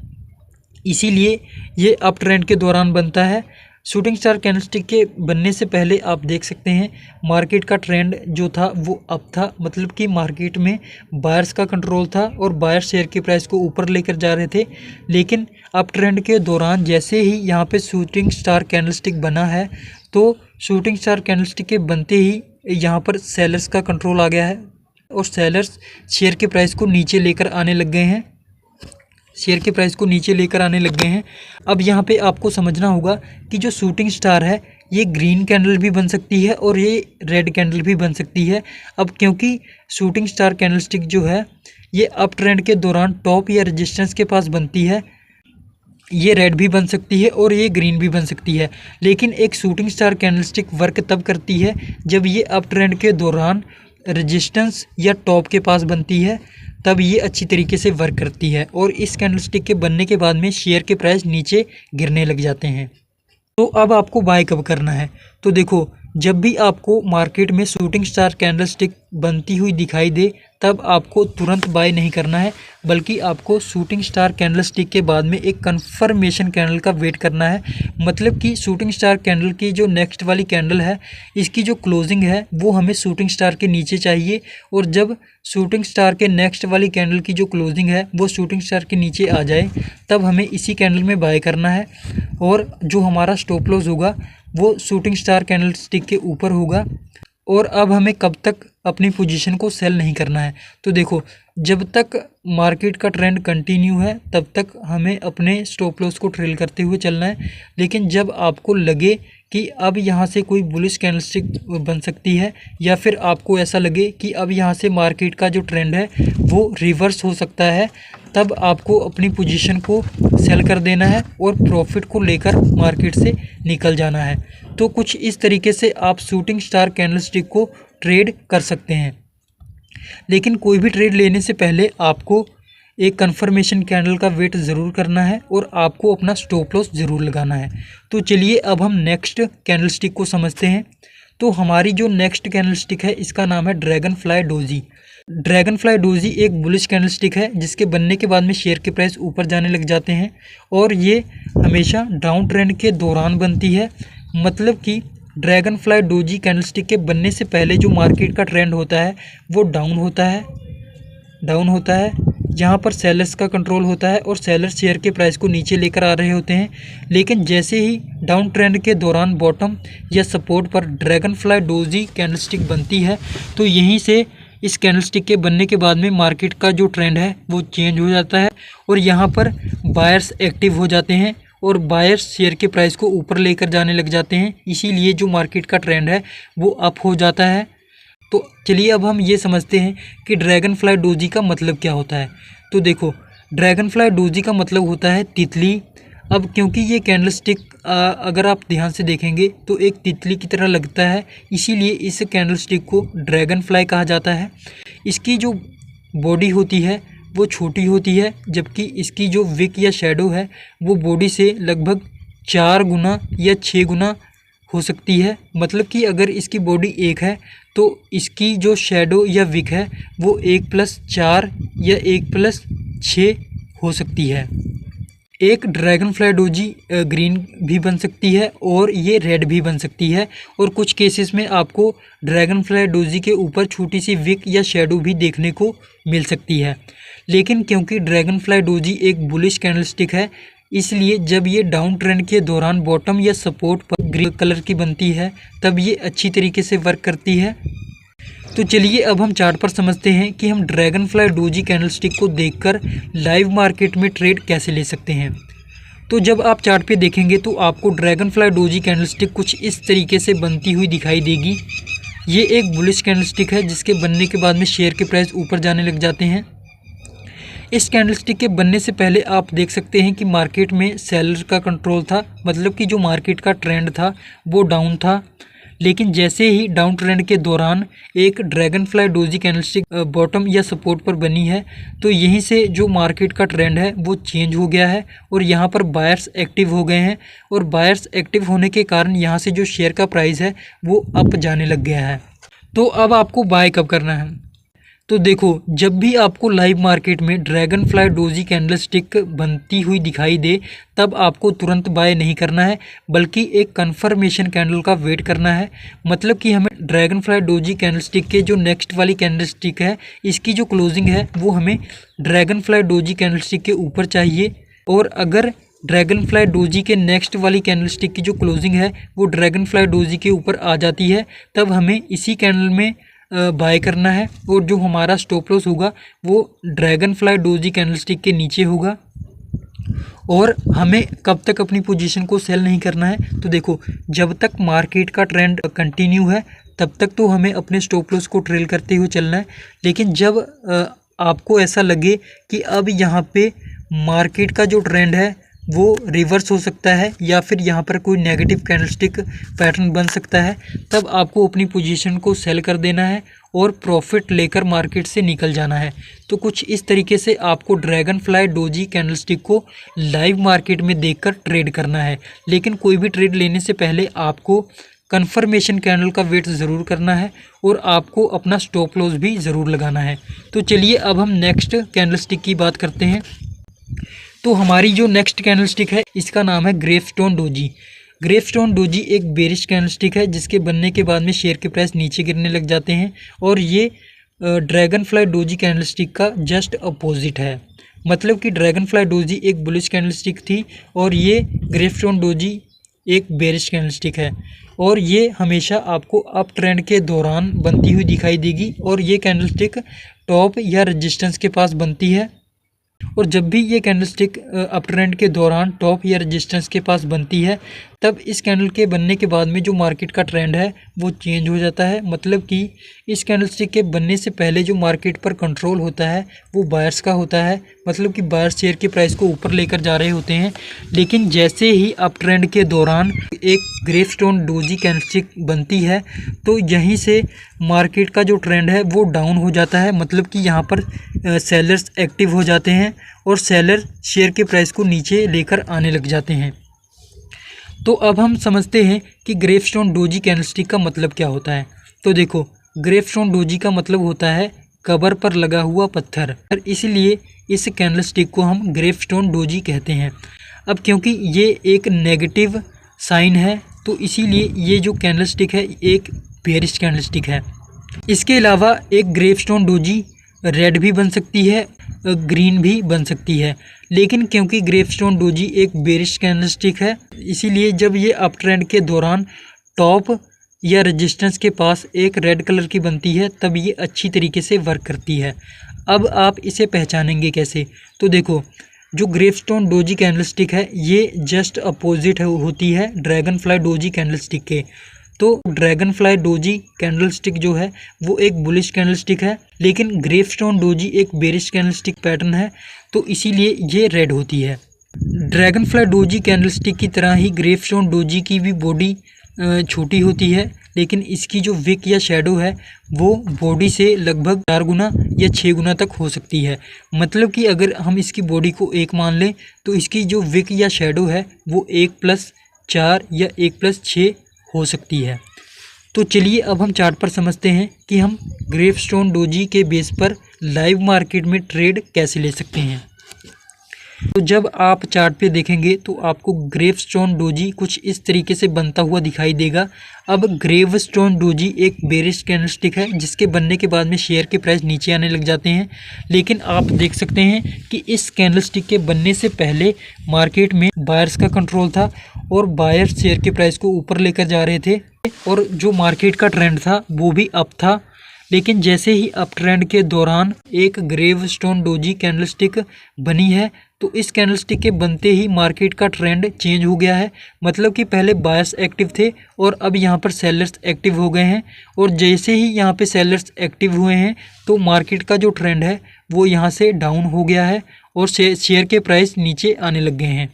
इसीलिए ये अप ट्रेंड के दौरान बनता है। शूटिंग स्टार कैंडलस्टिक के बनने से पहले आप देख सकते हैं मार्केट का ट्रेंड जो था वो अप था, मतलब कि मार्केट में बायर्स का कंट्रोल था और बायर्स शेयर के प्राइस को ऊपर लेकर जा रहे थे। लेकिन अप ट्रेंड के दौरान जैसे ही यहाँ पे शूटिंग स्टार कैंडलस्टिक बना है तो शूटिंग स्टार कैंडलस्टिक के बनते ही यहाँ पर सेलर्स का कंट्रोल आ गया है और सेलर्स शेयर के प्राइस को नीचे लेकर आने लग गए हैं। अब यहाँ पे आपको समझना होगा कि जो शूटिंग स्टार है ये ग्रीन कैंडल भी बन सकती है और ये रेड कैंडल भी बन सकती है। अब क्योंकि शूटिंग स्टार कैंडलस्टिक जो है ये अप ट्रेंड के दौरान टॉप या रेजिस्टेंस के पास बनती है, ये रेड भी बन सकती है और ये ग्रीन भी बन सकती है। लेकिन एक शूटिंग स्टार कैंडलस्टिक वर्क तब करती है जब ये अप ट्रेंड के दौरान रेजिस्टेंस या टॉप के पास बनती है, तब ये अच्छी तरीके से वर्क करती है और इस कैंडलस्टिक के बनने के बाद में शेयर के प्राइस नीचे गिरने लग जाते हैं। तो अब आपको बाय कब करना है? तो देखो, जब भी आपको मार्केट में शूटिंग स्टार कैंडलस्टिक बनती हुई दिखाई दे तब आपको तुरंत बाय नहीं करना है, बल्कि आपको शूटिंग स्टार कैंडलस्टिक के बाद में एक कंफर्मेशन कैंडल का वेट करना है। मतलब कि शूटिंग स्टार कैंडल की जो नेक्स्ट वाली कैंडल है इसकी जो क्लोजिंग है वो हमें शूटिंग स्टार के नीचे चाहिए, और जब शूटिंग स्टार के नेक्स्ट वाली कैंडल की जो क्लोजिंग है वो शूटिंग स्टार के नीचे आ जाए तब हमें इसी कैंडल में बाय करना है। और जो हमारा स्टॉप लॉस होगा वो शूटिंग स्टार कैंडलस्टिक के ऊपर होगा। और अब हमें कब तक अपनी पोजीशन को सेल नहीं करना है? तो देखो, जब तक मार्केट का ट्रेंड कंटिन्यू है तब तक हमें अपने स्टॉप लॉस को ट्रेल करते हुए चलना है। लेकिन जब आपको लगे कि अब यहाँ से कोई बुलिश कैंडलस्टिक बन सकती है या फिर आपको ऐसा लगे कि अब यहाँ से मार्केट का जो ट्रेंड है वो रिवर्स हो सकता है, तब आपको अपनी पोजीशन को सेल कर देना है और प्रॉफिट को लेकर मार्केट से निकल जाना है। तो कुछ इस तरीके से आप शूटिंग स्टार कैंडलस्टिक को ट्रेड कर सकते हैं। लेकिन कोई भी ट्रेड लेने से पहले आपको एक कंफर्मेशन कैंडल का वेट ज़रूर करना है और आपको अपना स्टॉप लॉस ज़रूर लगाना है। तो चलिए अब हम नेक्स्ट कैंडलस्टिक को समझते हैं। तो हमारी जो नेक्स्ट कैंडलस्टिक है इसका नाम है dragon fly doji. Dragon fly doji एक बुलिश कैंडलस्टिक है जिसके बनने के बाद में शेयर के प्राइस ऊपर जाने लग जाते हैं और ये हमेशा डाउन ट्रेंड के दौरान बनती है। मतलब कि ड्रैगन फ्लाई डोजी कैंडलस्टिक के बनने से पहले जो मार्केट का ट्रेंड होता है वो डाउन होता है। यहाँ पर सेलर्स का कंट्रोल होता है और सेलर्स शेयर के प्राइस को नीचे लेकर आ रहे होते हैं। लेकिन जैसे ही डाउन ट्रेंड के दौरान बॉटम या सपोर्ट पर ड्रैगन फ्लाई डोजी कैंडलस्टिक बनती है तो यहीं से इस कैंडलस्टिक के बनने के बाद में मार्केट का जो ट्रेंड है वो चेंज हो जाता है और यहाँ पर बायर्स एक्टिव हो जाते हैं और बायर्स शेयर के प्राइस को ऊपर लेकर जाने लग जाते हैं। इसीलिए जो मार्केट का ट्रेंड है वो अप हो जाता है। तो चलिए अब हम ये समझते हैं कि ड्रैगन फ्लाई डोजी का मतलब क्या होता है। तो देखो, ड्रैगन फ्लाई डोजी का मतलब होता है तितली। अब क्योंकि ये कैंडलस्टिक अगर आप ध्यान से देखेंगे तो एक तितली की तरह लगता है, इसीलिए इस कैंडलस्टिक को ड्रैगन फ्लाई कहा जाता है। इसकी जो बॉडी होती है वो छोटी होती है, जबकि इसकी जो विक या शैडो है वो बॉडी से लगभग 4 गुना या 6 गुना हो सकती है। मतलब कि अगर इसकी बॉडी 1 है तो इसकी जो शेडो या विक है वो 1+4 या 1+6 हो सकती है। एक ड्रैगन फ्लाई डोजी ग्रीन भी बन सकती है और ये रेड भी बन सकती है, और कुछ केसेस में आपको ड्रैगन फ्लाई डोजी के ऊपर छोटी सी विक या शेडो भी देखने को मिल सकती है। लेकिन क्योंकि ड्रैगन फ्लाई डोजी एक बुलिश कैंडलस्टिक है, इसलिए जब ये डाउन ट्रेंड के दौरान बॉटम या सपोर्ट पर ग्रीन कलर की बनती है तब ये अच्छी तरीके से वर्क करती है। तो चलिए अब हम चार्ट पर समझते हैं कि हम ड्रैगन फ्लाई डोजी कैंडलस्टिक को देखकर लाइव मार्केट में ट्रेड कैसे ले सकते हैं। तो जब आप चार्ट पे देखेंगे तो आपको ड्रैगन फ्लाई डोजी कैंडलस्टिक कुछ इस तरीके से बनती हुई दिखाई देगी। ये एक बुलिश कैंडलस्टिक है जिसके बनने के बाद में शेयर के प्राइस ऊपर जाने लग जाते हैं। इस कैंडलस्टिक के बनने से पहले आप देख सकते हैं कि मार्केट में सेलर का कंट्रोल था, मतलब कि जो मार्केट का ट्रेंड था वो डाउन था। लेकिन जैसे ही डाउन ट्रेंड के दौरान एक dragon fly doji candlestick bottom या सपोर्ट पर बनी है, तो यहीं से जो मार्केट का ट्रेंड है वो चेंज हो गया है और यहाँ पर बायर्स एक्टिव हो गए हैं, और बायर्स एक्टिव होने के कारण यहाँ से जो शेयर का प्राइस है वो अप जाने लग गया है। तो अब आपको बाय कब करना है? तो देखो, जब भी आपको लाइव मार्केट में ड्रैगन फ्लाई डोजी कैंडलस्टिक बनती हुई दिखाई दे तब आपको तुरंत बाय नहीं करना है, बल्कि एक कंफर्मेशन कैंडल का वेट करना है। मतलब कि हमें ड्रैगन फ्लाई डोजी कैंडलस्टिक के जो नेक्स्ट वाली कैंडलस्टिक है इसकी जो क्लोजिंग है वो हमें ड्रैगन फ्लाई डोजी कैंडलस्टिक के ऊपर चाहिए, और अगर ड्रैगन फ्लाई डोजी के नेक्स्ट वाली कैंडलस्टिक की जो क्लोजिंग है वो ड्रैगन फ्लाई डोजी के ऊपर आ जाती है तब हमें इसी कैंडल में बाय करना है, और जो हमारा स्टॉप लॉस होगा वो ड्रैगन फ्लाई डोजी कैंडलस्टिक के नीचे होगा। और हमें कब तक अपनी पोजीशन को सेल नहीं करना है? तो देखो, जब तक मार्केट का ट्रेंड कंटिन्यू है तब तक तो हमें अपने स्टॉप लॉस को ट्रेल करते हुए चलना है। लेकिन जब आपको ऐसा लगे कि अब यहाँ पे मार्केट का जो ट्रेंड है वो रिवर्स हो सकता है या फिर यहाँ पर कोई नेगेटिव कैंडलस्टिक पैटर्न बन सकता है, तब आपको अपनी पोजीशन को सेल कर देना है और प्रॉफिट लेकर मार्केट से निकल जाना है। तो कुछ इस तरीके से आपको ड्रैगन फ्लाई डोजी कैंडलस्टिक को लाइव मार्केट में देखकर ट्रेड करना है। लेकिन कोई भी ट्रेड लेने से पहले आपको कन्फर्मेशन कैंडल का वेट ज़रूर करना है और आपको अपना स्टॉप लॉस भी ज़रूर लगाना है। तो चलिए अब हम नेक्स्ट कैंडलस्टिक की बात करते हैं। तो हमारी जो नेक्स्ट कैंडलस्टिक है इसका नाम है ग्रेवस्टोन डोजी। ग्रेवस्टोन डोजी एक बेरिश कैंडलस्टिक है जिसके बनने के बाद में शेयर के प्राइस नीचे गिरने लग जाते हैं, और ये ड्रैगन फ्लाई डोजी कैंडलस्टिक का जस्ट अपोजिट है। मतलब कि ड्रैगन फ्लाई डोजी एक बुलिश कैंडलस्टिक थी और ये ग्रेवस्टोन डोजी एक बेरिश कैंडलस्टिक है, और ये हमेशा आपको अप ट्रेंड के दौरान बनती हुई दिखाई देगी, और ये कैंडलस्टिक टॉप या रेजिस्टेंस के पास बनती है। और जब भी ये कैंडलस्टिक अप ट्रेंड के दौरान टॉप या रेजिस्टेंस के पास बनती है तब इस कैंडल के बनने के बाद में जो मार्केट का ट्रेंड है वो चेंज हो जाता है। मतलब कि इस कैंडलस्टिक के बनने से पहले जो मार्केट पर कंट्रोल होता है वो बायर्स का होता है, मतलब कि बायर्स शेयर के प्राइस को ऊपर लेकर जा रहे होते हैं। लेकिन जैसे ही अप ट्रेंड के दौरान एक ग्रेवस्टोन डोजी कैंडलस्टिक बनती है तो यहीं से मार्केट का जो ट्रेंड है वो डाउन हो जाता है। मतलब कि यहाँ पर सेलर्स एक्टिव हो जाते हैं और सेलर शेयर के प्राइस को नीचे लेकर आने लग जाते हैं। तो अब हम समझते हैं कि ग्रेवस्टोन डोजी कैंडलस्टिक का मतलब क्या होता है। तो देखो, ग्रेवस्टोन डोजी का मतलब होता है कबर पर लगा हुआ पत्थर, और इसलिए इस कैंडलस्टिक को हम ग्रेवस्टोन डोजी कहते हैं। अब क्योंकि ये एक नेगेटिव साइन है तो इसीलिए ये जो कैंडलस्टिक है एक बेरिश कैंडलस्टिक है। इसके अलावा एक ग्रेवस्टोन डोजी रेड भी बन सकती है, ग्रीन भी बन सकती है। लेकिन क्योंकि ग्रेवस्टोन डोजी एक बेरिश कैंडलस्टिक है इसीलिए जब ये अप ट्रेंड के दौरान टॉप या रेजिस्टेंस के पास एक रेड कलर की बनती है तब ये अच्छी तरीके से वर्क करती है। अब आप इसे पहचानेंगे कैसे? तो देखो, जो ग्रेवस्टोन डोजी कैंडलस्टिक है ये जस्ट अपोजिट होती है ड्रैगन फ्लाई डोजी कैंडलस्टिक के। तो ड्रैगन फ्लाई डोजी कैंडलस्टिक जो है वो एक बुलिश कैंडलस्टिक है, लेकिन ग्रेवस्टोन डोजी एक बेरिश कैंडलस्टिक पैटर्न है, तो इसीलिए ये रेड होती है। ड्रैगन फ्लाई डोजी कैंडलस्टिक की तरह ही ग्रेवस्टोन डोजी की भी बॉडी छोटी होती है, लेकिन इसकी जो विक या शेडो है वो बॉडी से लगभग 4 गुना या 6 गुना तक हो सकती है। मतलब कि अगर हम इसकी बॉडी को 1 मान लें तो इसकी जो विक या शेडो है वो 1+4 या 1+6 हो सकती है। तो चलिए अब हम चार्ट पर समझते हैं कि हम ग्रेवस्टोन डोजी के बेस पर लाइव मार्केट में ट्रेड कैसे ले सकते हैं। तो जब आप चार्ट पे देखेंगे तो आपको ग्रेवस्टोन डोजी कुछ इस तरीके से बनता हुआ दिखाई देगा। अब ग्रेवस्टोन डोजी एक बेरिश कैंडलस्टिक है जिसके बनने के बाद में शेयर के प्राइस नीचे आने लग जाते हैं, लेकिन आप देख सकते हैं कि इस कैंडलस्टिक के बनने से पहले मार्केट में बायर्स का कंट्रोल था और बायर्स शेयर के प्राइस को ऊपर लेकर जा रहे थे और जो मार्केट का ट्रेंड था वो भी अप था। लेकिन जैसे ही अप ट्रेंड के दौरान एक ग्रेवस्टोन डोजी कैंडलस्टिक बनी है तो इस कैंडलस्टिक के बनते ही मार्केट का ट्रेंड चेंज हो गया है। मतलब कि पहले बायर्स एक्टिव थे और अब यहाँ पर सेलर्स एक्टिव हो गए हैं, और जैसे ही यहाँ पे सेलर्स एक्टिव हुए हैं तो मार्केट का जो ट्रेंड है वो यहाँ से डाउन हो गया है और शेयर के प्राइस नीचे आने लग गए हैं।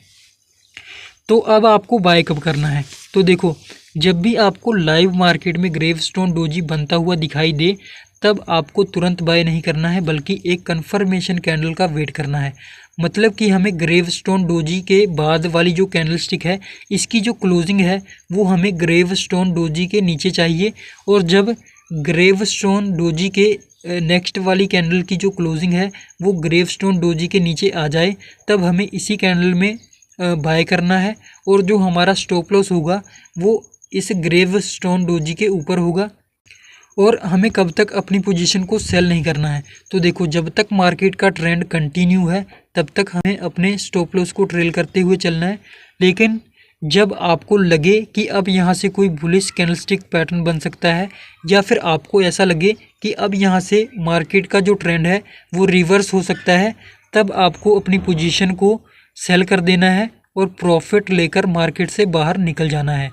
तो अब आपको बाय कब करना है? तो देखो, जब भी आपको लाइव मार्केट में ग्रेवस्टोन डोजी बनता हुआ दिखाई दे तब आपको तुरंत बाय नहीं करना है, बल्कि एक कंफर्मेशन कैंडल का वेट करना है। मतलब कि हमें ग्रेवस्टोन डोजी के बाद वाली जो कैंडलस्टिक है इसकी जो क्लोजिंग है वो हमें ग्रेवस्टोन डोजी के नीचे चाहिए, और जब ग्रेवस्टोन डोजी के नेक्स्ट वाली कैंडल की जो क्लोजिंग है वो ग्रेवस्टोन डोजी के नीचे आ जाए तब हमें इसी कैंडल में बाय करना है, और जो हमारा स्टॉप लॉस होगा वो इस ग्रेवस्टोन डोजी के ऊपर होगा। और हमें कब तक अपनी पोजीशन को सेल नहीं करना है? तो देखो, जब तक मार्केट का ट्रेंड कंटिन्यू है तब तक हमें अपने स्टॉप लॉस को ट्रेल करते हुए चलना है। लेकिन जब आपको लगे कि अब यहाँ से कोई बुलिश कैंडलस्टिक पैटर्न बन सकता है, या फिर आपको ऐसा लगे कि अब यहाँ से मार्केट का जो ट्रेंड है वो रिवर्स हो सकता है, तब आपको अपनी पोजीशन को सेल कर देना है और प्रॉफिट लेकर मार्केट से बाहर निकल जाना है।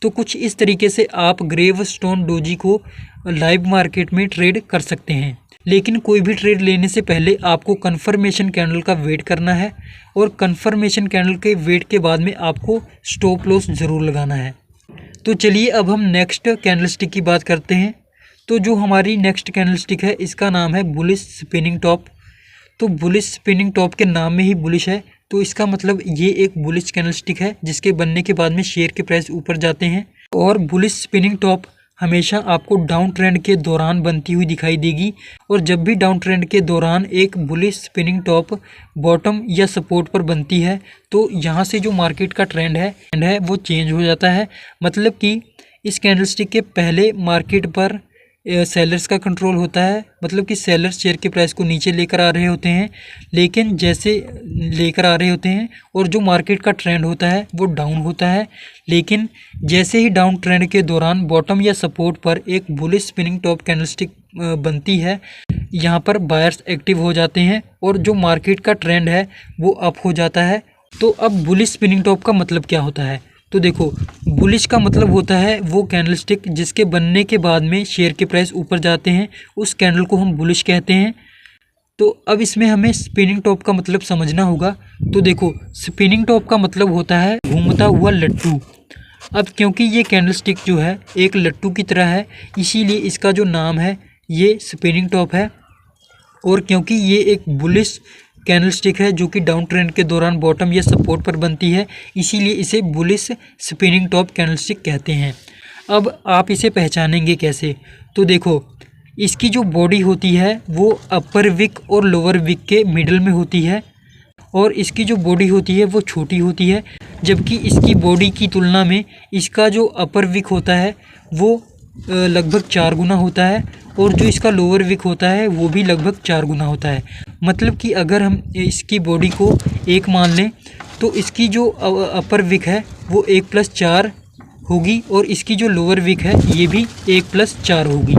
तो कुछ इस तरीके से आप ग्रेवस्टोन डोजी को लाइव मार्केट में ट्रेड कर सकते हैं। लेकिन कोई भी ट्रेड लेने से पहले आपको कंफर्मेशन कैंडल का वेट करना है, और कंफर्मेशन कैंडल के वेट के बाद में आपको स्टॉप लॉस ज़रूर लगाना है। तो चलिए अब हम नेक्स्ट कैंडलस्टिक की बात करते हैं। तो जो हमारी नेक्स्ट कैंडलस्टिक है इसका नाम है बुलिश स्पिनिंग टॉप। तो बुलिश स्पिनिंग टॉप के नाम में ही बुलिश है, तो इसका मतलब ये एक बुलिश कैंडलस्टिक है जिसके बनने के बाद में शेयर के प्राइस ऊपर जाते हैं। और बुलिश स्पिनिंग टॉप हमेशा आपको डाउन ट्रेंड के दौरान बनती हुई दिखाई देगी, और जब भी डाउन ट्रेंड के दौरान एक बुलिश स्पिनिंग टॉप बॉटम या सपोर्ट पर बनती है तो यहाँ से जो मार्केट का ट्रेंड है वो चेंज हो जाता है। मतलब कि इस कैंडलस्टिक के पहले मार्केट पर सेलर्स का कंट्रोल होता है, मतलब कि सेलर्स शेयर के प्राइस को नीचे लेकर आ रहे होते हैं, लेकिन जैसे लेकर आ रहे होते हैं और जो मार्केट का ट्रेंड होता है वो डाउन होता है। लेकिन जैसे ही डाउन ट्रेंड के दौरान बॉटम या सपोर्ट पर एक बुलिश स्पिनिंग टॉप कैंडलस्टिक बनती है, यहाँ पर बायर्स एक्टिव हो जाते हैं और जो मार्केट का ट्रेंड है वो अप हो जाता है। तो अब बुलिश स्पिनिंग टॉप का मतलब क्या होता है? तो देखो, बुलिश का मतलब होता है वो कैंडलस्टिक जिसके बनने के बाद में शेयर के प्राइस ऊपर जाते हैं, उस कैंडल को हम बुलिश कहते हैं। तो अब इसमें हमें स्पिनिंग टॉप का मतलब समझना होगा। तो देखो, स्पिनिंग टॉप का मतलब होता है घूमता हुआ लट्टू। अब क्योंकि ये कैंडलस्टिक जो है एक लट्टू की तरह है, इसीलिए इसका जो नाम है ये स्पिनिंग टॉप है। और क्योंकि ये एक बुलिश कैंडलस्टिक है जो कि डाउन ट्रेंड के दौरान बॉटम या सपोर्ट पर बनती है, इसीलिए इसे बुलिश स्पिनिंग टॉप कैंडलस्टिक कहते हैं। अब आप इसे पहचानेंगे कैसे? तो देखो, इसकी जो बॉडी होती है वो अपर विक और लोअर विक के मिडल में होती है, और इसकी जो बॉडी होती है वो छोटी होती है, जबकि इसकी बॉडी की तुलना में इसका जो अपर विक होता है वो लगभग 4 गुना होता है, और जो इसका लोअर विक होता है वो भी लगभग 4 गुना होता है। मतलब कि अगर हम इसकी बॉडी को 1 मान लें तो इसकी जो अपर विक है वो 1+4 होगी, और इसकी जो लोअर विक है ये भी 1+4 होगी।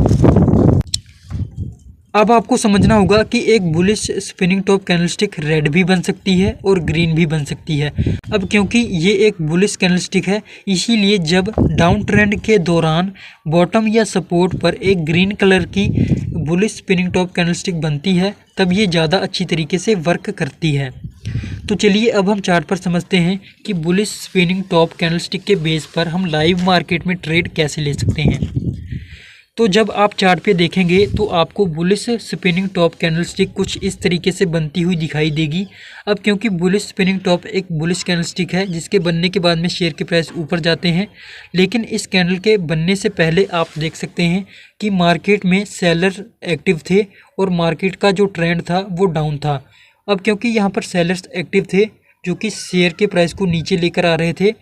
अब आपको समझना होगा कि एक bullish spinning top candlestick red भी बन सकती है और ग्रीन भी बन सकती है। अब क्योंकि ये एक बुलिश कैंडलस्टिक है, इसीलिए जब डाउन ट्रेंड के दौरान बॉटम या सपोर्ट पर एक ग्रीन कलर की बुलिश स्पिनिंग टॉप कैंडलस्टिक बनती है तब ये ज़्यादा अच्छी तरीके से वर्क करती है। तो चलिए अब हम चार्ट पर समझते हैं कि बुलिश स्पिनिंग टॉप कैंडलस्टिक के बेस पर हम लाइव मार्केट में ट्रेड कैसे ले सकते हैं। तो जब आप चार्ट पे देखेंगे तो आपको बुलिश स्पिनिंग टॉप कैंडलस्टिक कुछ इस तरीके से बनती हुई दिखाई देगी। अब क्योंकि बुलिश स्पिनिंग टॉप एक बुलिश कैंडलस्टिक है जिसके बनने के बाद में शेयर के प्राइस ऊपर जाते हैं, लेकिन इस कैंडल के बनने से पहले आप देख सकते हैं कि मार्केट में सेलर एक्टिव थे और मार्केट का जो ट्रेंड था वो डाउन था। अब क्योंकि यहाँ पर सेलर्स एक्टिव थे जो कि शेयर के प्राइस को नीचे लेकर आ रहे थे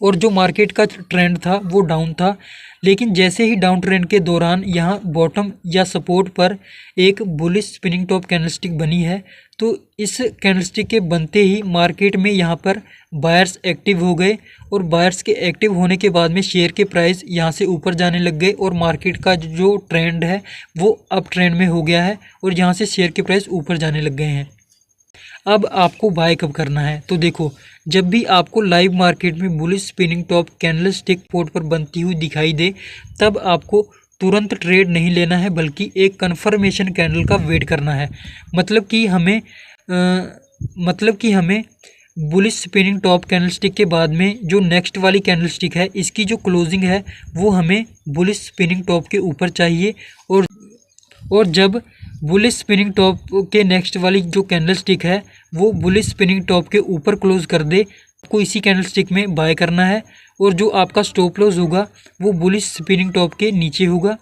और जो मार्केट का ट्रेंड था वो डाउन था, लेकिन जैसे ही डाउन ट्रेंड के दौरान यहाँ बॉटम या सपोर्ट पर एक बुलिश स्पिनिंग टॉप कैंडलस्टिक बनी है, तो इस कैंडलस्टिक के बनते ही मार्केट में यहाँ पर बायर्स एक्टिव हो गए और बायर्स के एक्टिव होने के बाद में शेयर के प्राइस यहाँ से ऊपर जाने लग गए और मार्केट का जो ट्रेंड है वो अप ट्रेंड में हो गया है और यहाँ से शेयर के प्राइस ऊपर जाने लग गए हैं। अब आपको बाय कब करना है, तो देखो जब भी आपको लाइव मार्केट में bullish spinning top candlestick port पर बनती हुई दिखाई दे तब आपको तुरंत ट्रेड नहीं लेना है, बल्कि एक कन्फर्मेशन कैंडल का वेट करना है। मतलब कि हमें बुलिश स्पिनिंग टॉप कैंडलस्टिक के बाद में जो नेक्स्ट वाली कैंडलस्टिक है इसकी जो क्लोजिंग है वो हमें बुलिश स्पिनिंग टॉप के ऊपर चाहिए और जब बुलिश स्पिनिंग टॉप के नेक्स्ट वाली जो कैंडलस्टिक है वो बुलिश स्पिनिंग टॉप के ऊपर क्लोज कर दे, आपको इसी कैंडलस्टिक में बाय करना है और जो आपका स्टॉप लॉस होगा वो बुलिश स्पिनिंग टॉप के नीचे होगा।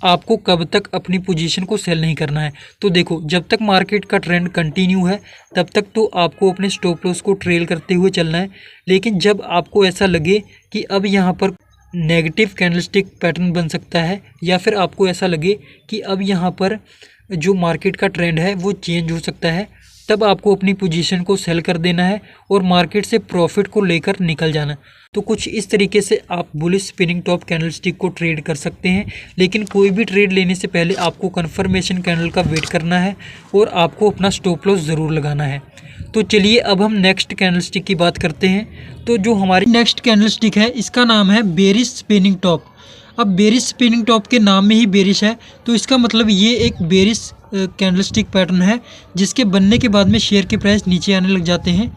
आपको कब तक अपनी पोजीशन को सेल नहीं करना है, तो देखो जब तक मार्केट का ट्रेंड कंटिन्यू है तब तक तो आपको अपने स्टॉप लॉस को ट्रेल करते हुए चलना है, लेकिन जब आपको ऐसा लगे कि अब यहाँ पर नेगेटिव कैंडलस्टिक पैटर्न बन सकता है या फिर आपको ऐसा लगे कि अब यहाँ पर जो मार्केट का ट्रेंड है वो चेंज हो सकता है, तब आपको अपनी पोजीशन को सेल कर देना है और मार्केट से प्रॉफिट को लेकर निकल जाना। तो कुछ इस तरीके से आप बुलिश स्पिनिंग टॉप कैंडलस्टिक को ट्रेड कर सकते हैं, लेकिन कोई भी ट्रेड लेने से पहले आपको कन्फर्मेशन कैंडल का वेट करना है और आपको अपना स्टॉप लॉस ज़रूर लगाना है। तो चलिए अब हम नेक्स्ट कैंडलस्टिक की बात करते हैं। तो जो हमारी नेक्स्ट कैंडलस्टिक है इसका नाम है बेरिश स्पिनिंग टॉप। अब बेरिश स्पिनिंग टॉप के नाम में ही बेरिश है, तो इसका मतलब ये एक बेरिश कैंडलस्टिक पैटर्न है जिसके बनने के बाद में शेयर के प्राइस नीचे आने लग जाते हैं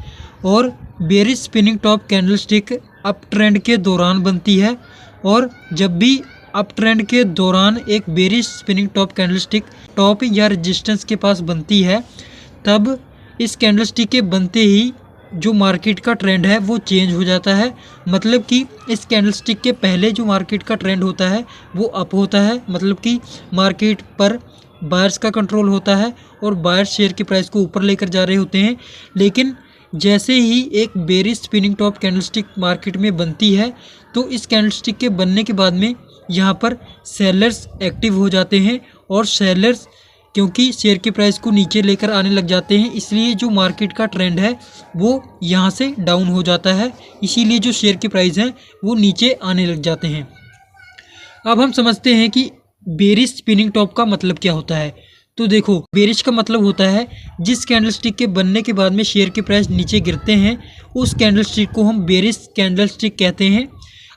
और bearish spinning top candlestick up trend के दौरान बनती है और जब भी अप ट्रेंड के दौरान एक bearish spinning top candlestick top या रेजिस्टेंस के पास बनती है तब इस कैंडलस्टिक के बनते ही जो मार्केट का ट्रेंड है वो चेंज हो जाता है। मतलब कि इस कैंडलस्टिक के पहले जो मार्केट का ट्रेंड होता है वो अप होता है, मतलब कि मार्केट पर बायर्स का कंट्रोल होता है और बायर्स शेयर के प्राइस को ऊपर लेकर जा रहे होते हैं। लेकिन जैसे ही एक bearish spinning top candlestick market में बनती है तो इस कैंडलस्टिक के बनने के बाद में यहाँ पर सेलर्स एक्टिव हो जाते हैं और सेलर्स क्योंकि शेयर के प्राइस को नीचे लेकर आने लग जाते हैं, इसलिए जो मार्केट का ट्रेंड है वो यहाँ से डाउन हो जाता है, इसीलिए जो शेयर के प्राइस हैं वो नीचे आने लग जाते हैं। अब हम समझते हैं कि बेरिश स्पिनिंग टॉप का मतलब क्या होता है। तो देखो बेरिश का मतलब होता है जिस कैंडलस्टिक के बनने के बाद में शेयर के प्राइस नीचे गिरते हैं उस कैंडलस्टिक को हम बेरिश कैंडलस्टिक कहते हैं।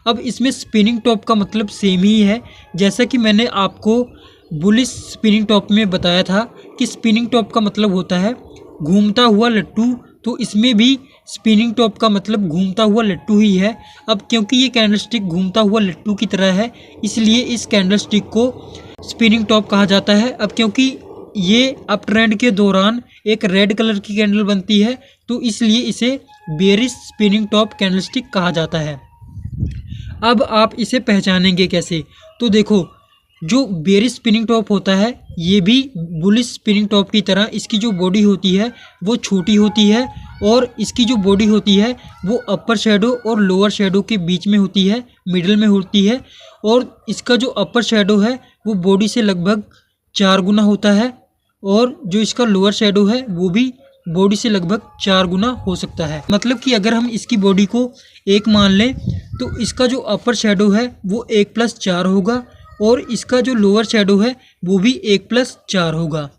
अब इसमें स्पिनिंग टॉप का मतलब सेम ही है, जैसा कि मैंने आपको बुलिश स्पिनिंग टॉप में बताया था कि स्पिनिंग टॉप का मतलब होता है घूमता हुआ लट्टू, तो इसमें भी स्पिनिंग टॉप का मतलब घूमता हुआ लट्टू ही है। अब क्योंकि ये कैंडलस्टिक घूमता हुआ लट्टू की तरह है इसलिए इस कैंडलस्टिक को स्पिनिंग टॉप कहा जाता है। अब क्योंकि ये अप ट्रेंड के दौरान एक रेड कलर की कैंडल बनती है तो इसलिए इसे बेरिश स्पिनिंग टॉप कैंडलस्टिक कहा जाता है। अब आप इसे पहचानेंगे कैसे, तो देखो जो बेरिश स्पिनिंग टॉप होता है ये भी बुलिश स्पिनिंग टॉप की तरह इसकी जो बॉडी होती है वो छोटी होती है और इसकी जो बॉडी होती है वो अपर शेडो और लोअर शेडो के बीच में होती है, मिडिल में होती है और इसका जो अपर शेडो है वो बॉडी से लगभग 4 गुना होता है और जो इसका लोअर शेडो है वो भी बॉडी से लगभग 4 गुना हो सकता है। मतलब कि अगर हम इसकी बॉडी को 1 मान लें तो इसका जो अपर शेडो है वो 1+4 होगा और इसका जो लोअर शेडो है वो भी 1+4 होगा।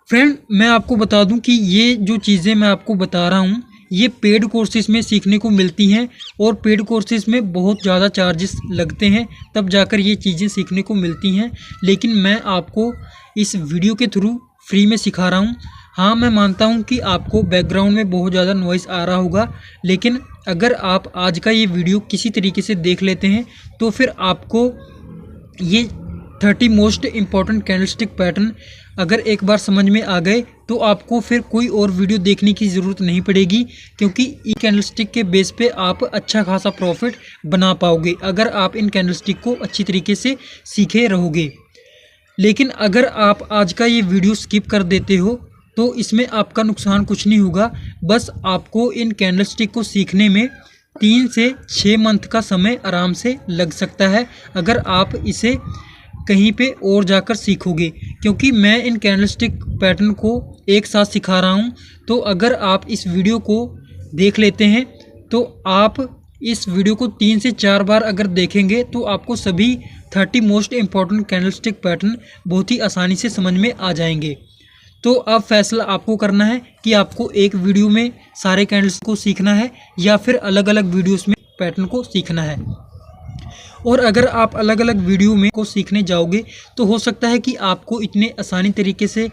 फ्रेंड मैं आपको बता दूं कि ये जो चीज़ें मैं आपको बता रहा हूँ ये पेड कोर्सेज में सीखने को मिलती हैं और पेड कोर्सेज में बहुत ज़्यादा चार्जेस लगते हैं तब जाकर ये चीज़ें सीखने को मिलती हैं, लेकिन मैं आपको इस वीडियो के थ्रू फ्री में सिखा रहा हूँ। हाँ मैं मानता हूँ कि आपको बैकग्राउंड में बहुत ज़्यादा नॉइज़ आ रहा होगा, लेकिन अगर आप आज का ये वीडियो किसी तरीके से देख लेते हैं तो फिर आपको ये 30 मोस्ट इम्पॉर्टेंट कैंडलस्टिक पैटर्न अगर एक बार समझ में आ गए तो आपको फिर कोई और वीडियो देखने की ज़रूरत नहीं पड़ेगी, क्योंकि इन कैंडलस्टिक के बेस पे आप अच्छा खासा प्रॉफिट बना पाओगे अगर आप इन कैंडलस्टिक को अच्छी तरीके से सीखे रहोगे। लेकिन अगर आप आज का ये वीडियो स्किप कर देते हो तो इसमें आपका नुकसान कुछ नहीं होगा, बस आपको इन कैंडलस्टिक को सीखने में 3 से 6 मंथ का समय आराम से लग सकता है अगर आप इसे कहीं पे और जाकर सीखोगे, क्योंकि मैं इन कैंडलस्टिक पैटर्न को एक साथ सिखा रहा हूँ। तो अगर आप इस वीडियो को देख लेते हैं तो आप इस वीडियो को 3 से 4 बार अगर देखेंगे तो आपको सभी 30 मोस्ट इम्पॉर्टेंट कैंडलस्टिक पैटर्न बहुत ही आसानी से समझ में आ जाएंगे। तो अब फैसला आपको करना है कि आपको एक वीडियो में सारे कैंडल्स को सीखना है या फिर अलग अलग वीडियोस में पैटर्न को सीखना है। और अगर आप अलग अलग वीडियो में को सीखने जाओगे तो हो सकता है कि आपको इतने आसानी तरीके से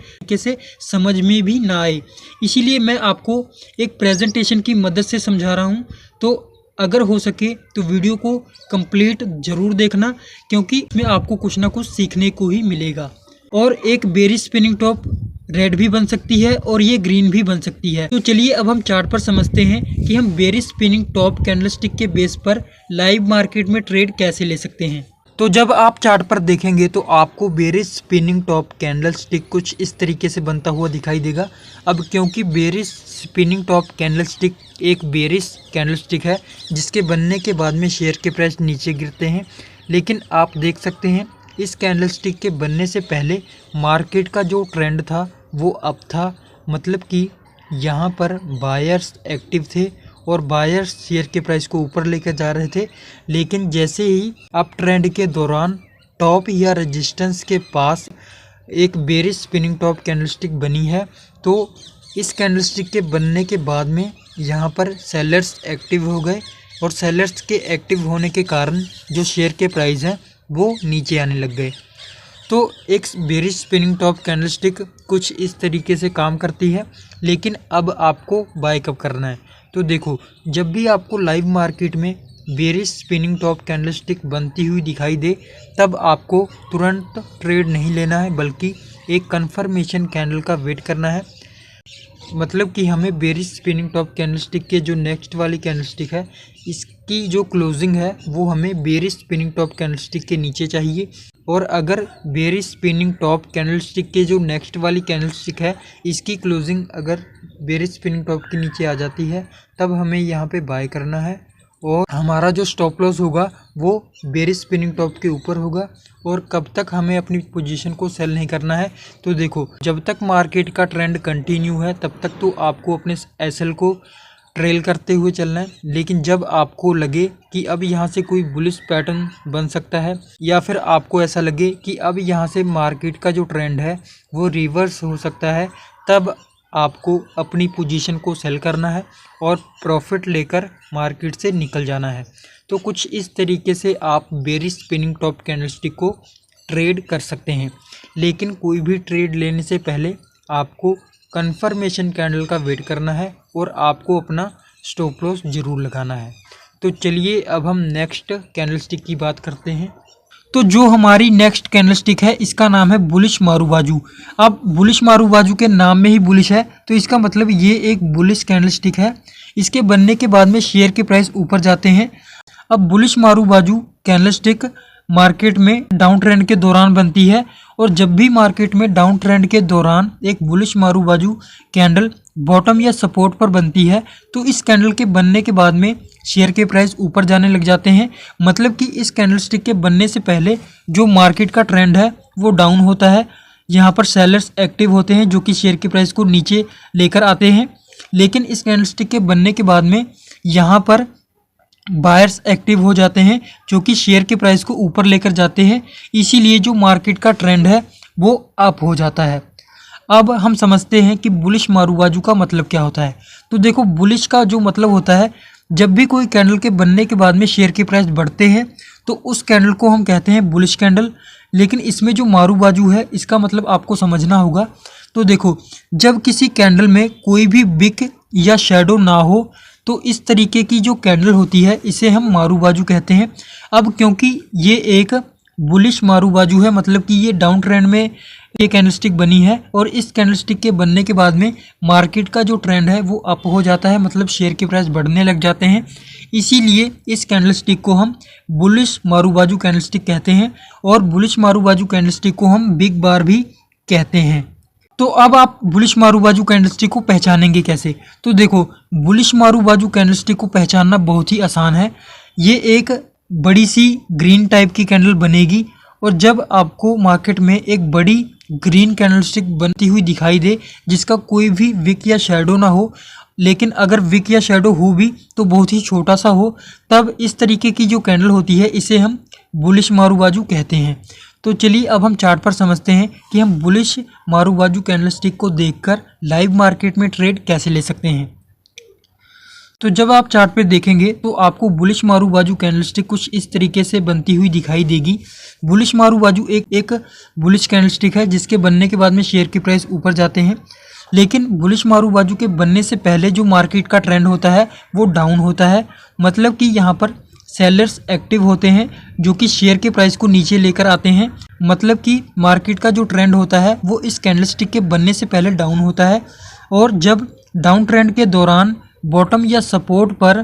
समझ में भी ना आए, इसीलिए मैं आपको एक प्रेजेंटेशन की मदद से समझा रहा हूँ। तो अगर हो सके तो वीडियो को कंप्लीट ज़रूर देखना, क्योंकि इसमें आपको कुछ ना कुछ सीखने को ही मिलेगा। और एक बेरिश स्पिनिंग टॉप रेड भी बन सकती है और ये ग्रीन भी बन सकती है। तो चलिए अब हम चार्ट पर समझते हैं कि हम बेरिश स्पिनिंग टॉप कैंडलस्टिक के बेस पर लाइव मार्केट में ट्रेड कैसे ले सकते हैं। तो जब आप चार्ट पर देखेंगे तो आपको बेरिश स्पिनिंग टॉप कैंडलस्टिक कुछ इस तरीके से बनता हुआ दिखाई देगा। अब क्योंकि बेरिश स्पिनिंग टॉप कैंडलस्टिक एक बेरिश कैंडलस्टिक है जिसके बनने के बाद में शेयर के प्राइस नीचे गिरते हैं, लेकिन आप देख सकते हैं इस कैंडलस्टिक के बनने से पहले मार्केट का जो ट्रेंड था वो अप था, मतलब कि यहाँ पर बायर्स एक्टिव थे और बायर्स शेयर के प्राइस को ऊपर लेकर जा रहे थे। लेकिन जैसे ही अप ट्रेंड के दौरान टॉप या रेजिस्टेंस के पास एक बेरिश स्पिनिंग टॉप कैंडलस्टिक बनी है, तो इस कैंडलस्टिक के बनने के बाद में यहाँ पर सेलर्स एक्टिव हो गए और सेलर्स के एक्टिव होने के कारण जो शेयर के प्राइस हैं वो नीचे आने लग गए। तो एक बेरिश स्पिनिंग टॉप कैंडलस्टिक कुछ इस तरीके से काम करती है। लेकिन अब आपको बाय कब करना है, तो देखो जब भी आपको लाइव मार्केट में बेरिश स्पिनिंग टॉप कैंडलस्टिक बनती हुई दिखाई दे तब आपको तुरंत ट्रेड नहीं लेना है, बल्कि एक कंफर्मेशन कैंडल का वेट करना है। मतलब कि हमें बेरिश स्पिनिंग टॉप कैंडलस्टिक के जो नेक्स्ट वाली कैंडलस्टिक है इसकी जो क्लोजिंग है वो हमें बेरिश स्पिनिंग टॉप कैंडलस्टिक के नीचे चाहिए। और अगर बेरिश स्पिनिंग टॉप कैंडलस्टिक के जो नेक्स्ट वाली कैंडलस्टिक है इसकी क्लोजिंग अगर बेरिश स्पिनिंग टॉप के नीचे आ जाती है तब हमें यहाँ पे बाय करना है और हमारा जो स्टॉप लॉस होगा वो बेरिश स्पिनिंग टॉप के ऊपर होगा। और कब तक हमें अपनी पोजीशन को सेल नहीं करना है, तो देखो जब तक मार्केट का ट्रेंड कंटिन्यू है तब तक तो आपको अपने एसएल को ट्रेल करते हुए चलना है। लेकिन जब आपको लगे कि अब यहाँ से कोई बुलिश पैटर्न बन सकता है या फिर आपको ऐसा लगे कि अब यहाँ से मार्केट का जो ट्रेंड है वो रिवर्स हो सकता है, तब आपको अपनी पोजीशन को सेल करना है और प्रॉफिट लेकर मार्केट से निकल जाना है। तो कुछ इस तरीके से आप बेरिश स्पिनिंग टॉप कैंडलस्टिक को ट्रेड कर सकते हैं। लेकिन कोई भी ट्रेड लेने से पहले आपको कंफर्मेशन कैंडल का वेट करना है और आपको अपना स्टॉप लॉस ज़रूर लगाना है। तो चलिए अब हम नेक्स्ट कैंडलस्टिक की बात करते हैं। तो जो हमारी नेक्स्ट कैंडलस्टिक है इसका नाम है बुलिश मारूबाजू। अब बुलिश मारूबाजू के नाम में ही बुलिश है तो इसका मतलब ये एक बुलिश कैंडलस्टिक है। इसके बनने के बाद में शेयर के प्राइस ऊपर जाते हैं। अब बुलिश मारूबाजू कैंडलस्टिक मार्केट में डाउन ट्रेंड के दौरान बनती है और जब भी मार्केट में डाउन ट्रेंड के दौरान एक बुलिश मारूबाजू कैंडल बॉटम या सपोर्ट पर बनती है तो इस कैंडल के बनने के बाद में शेयर के प्राइस ऊपर जाने लग जाते हैं। मतलब कि इस कैंडलस्टिक के बनने से पहले जो मार्केट का ट्रेंड है वो डाउन होता है। यहाँ पर सेलर्स एक्टिव होते हैं जो कि शेयर के प्राइस को नीचे लेकर आते हैं। लेकिन इस कैंडलस्टिक के बनने के बाद में यहाँ पर बायर्स एक्टिव हो जाते हैं जो कि शेयर के प्राइस को ऊपर लेकर जाते हैं। इसीलिए जो मार्केट का ट्रेंड है वो अप हो जाता है। अब हम समझते हैं कि बुलिश मारूबाजू का मतलब क्या होता है। तो देखो बुलिश का जो मतलब होता है जब भी कोई कैंडल के बनने के बाद में शेयर के प्राइस बढ़ते हैं तो उस कैंडल को हम कहते हैं बुलिश कैंडल। लेकिन इसमें जो मारूबाजू है इसका मतलब आपको समझना होगा। तो देखो जब किसी कैंडल में कोई भी विक या शैडो ना हो तो इस तरीके की जो कैंडल होती है इसे हम मारू बाजू कहते हैं। अब क्योंकि ये एक बुलिश मारू बाजू है, मतलब कि ये डाउन ट्रेंड में ये कैंडलस्टिक बनी है और इस कैंडलस्टिक के बनने के बाद में मार्केट का जो ट्रेंड है वो अप हो जाता है, मतलब शेयर के प्राइस बढ़ने लग जाते हैं। इसीलिए इस कैंडलस्टिक को हम बुलिश मारू बाजू कैंडलस्टिक कहते हैं और बुलिश मारू बाजू कैंडलस्टिक को हम बिग बार भी कहते हैं। तो अब आप बुलिश मारू बाजू कैंडलस्टिक को पहचानेंगे कैसे? तो देखो, बुलिश मारू बाजू कैंडलस्टिक को पहचानना बहुत ही आसान है। ये एक बड़ी सी ग्रीन टाइप की कैंडल बनेगी और जब आपको मार्केट में एक बड़ी ग्रीन कैंडलस्टिक बनती हुई दिखाई दे जिसका कोई भी विक या शैडो ना हो, लेकिन अगर विक या शैडो हो भी तो बहुत ही छोटा सा हो, तब इस तरीके की जो कैंडल होती है इसे हम बुलिश मारू बाजू कहते हैं। तो चलिए अब हम चार्ट पर समझते हैं कि हम बुलिश मारू बाजू कैंडलस्टिक को देखकर लाइव मार्केट में ट्रेड कैसे ले सकते हैं। तो जब आप चार्ट पे देखेंगे तो आपको बुलिश मारू बाजू कैंडलस्टिक कुछ इस तरीके से बनती हुई दिखाई देगी। बुलिश मारू बाजू एक बुलिश कैंडलस्टिक है जिसके बनने के बाद में शेयर के प्राइस ऊपर जाते हैं, लेकिन बुलिश मारू बाजू के बनने से पहले जो मार्केट का ट्रेंड होता है वो डाउन होता है, मतलब कि यहाँ पर सेलर्स एक्टिव होते हैं जो कि शेयर के प्राइस को नीचे लेकर आते हैं। मतलब कि मार्केट का जो ट्रेंड होता है वो इस कैंडलस्टिक के बनने से पहले डाउन होता है और जब डाउन ट्रेंड के दौरान बॉटम या सपोर्ट पर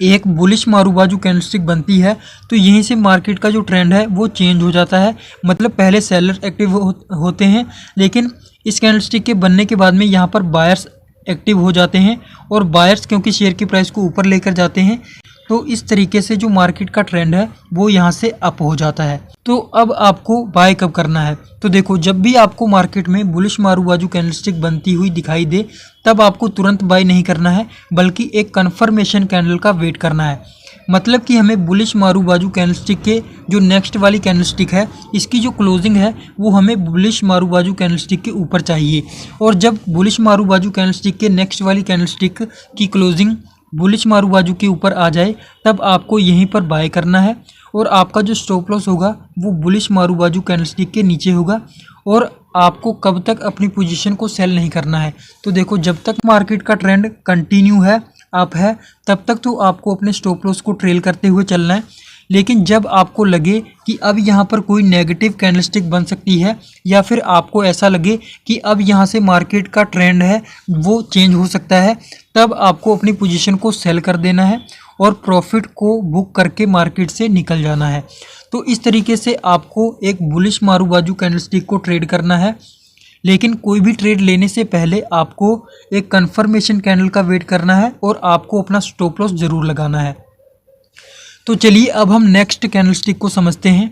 एक बुलिश मारू बाजू कैंडलस्टिक बनती है तो यहीं से मार्केट का जो ट्रेंड है वो चेंज हो जाता है। मतलब पहले सेलर एक्टिव होते हैं, लेकिन इस कैंडलस्टिक के बनने के बाद में यहाँ पर बायर्स एक्टिव हो जाते हैं और बायर्स क्योंकि शेयर की प्राइस को ऊपर लेकर जाते हैं तो इस तरीके से जो मार्केट का ट्रेंड है वो यहाँ से अप हो जाता है। तो अब आपको बाय कब करना है? तो देखो, जब भी आपको मार्केट में बुलिश मारू बाजू कैंडलस्टिक बनती हुई दिखाई दे तब आपको तुरंत बाय नहीं करना है, बल्कि एक कन्फर्मेशन कैंडल का वेट करना है। मतलब कि हमें बुलिश मारू बाजू कैंडलस्टिक के जो नेक्स्ट वाली कैंडलस्टिक है इसकी जो क्लोजिंग है वो हमें बुलिश मारू बाजू कैंडलस्टिक के ऊपर चाहिए और जब बुलिश मारू बाजू कैंडलस्टिक के नेक्स्ट वाली कैंडलस्टिक की क्लोजिंग बुलिश मारू बाजू के ऊपर आ जाए तब आपको यहीं पर बाय करना है और आपका जो स्टॉप लॉस होगा वो बुलिश मारू बाजू कैंडलस्टिक के नीचे होगा और आपको कब तक अपनी पोजीशन को सेल नहीं करना है। तो देखो, जब तक मार्केट का ट्रेंड कंटिन्यू है, अप है, तब तक तो आपको अपने स्टॉप लॉस को ट्रेल करते हुए चलना है। लेकिन जब आपको लगे कि अब यहाँ पर कोई नेगेटिव कैंडलस्टिक बन सकती है या फिर आपको ऐसा लगे कि अब यहाँ से मार्केट का ट्रेंड है वो चेंज हो सकता है, तब आपको अपनी पोजीशन को सेल कर देना है और प्रॉफिट को बुक करके मार्केट से निकल जाना है। तो इस तरीके से आपको एक बुलिश मारू बाजू कैंडलस्टिक को ट्रेड करना है, लेकिन कोई भी ट्रेड लेने से पहले आपको एक कन्फर्मेशन कैंडल का वेट करना है और आपको अपना स्टॉप लॉस ज़रूर लगाना है। तो चलिए अब हम नेक्स्ट कैंडलस्टिक को समझते हैं।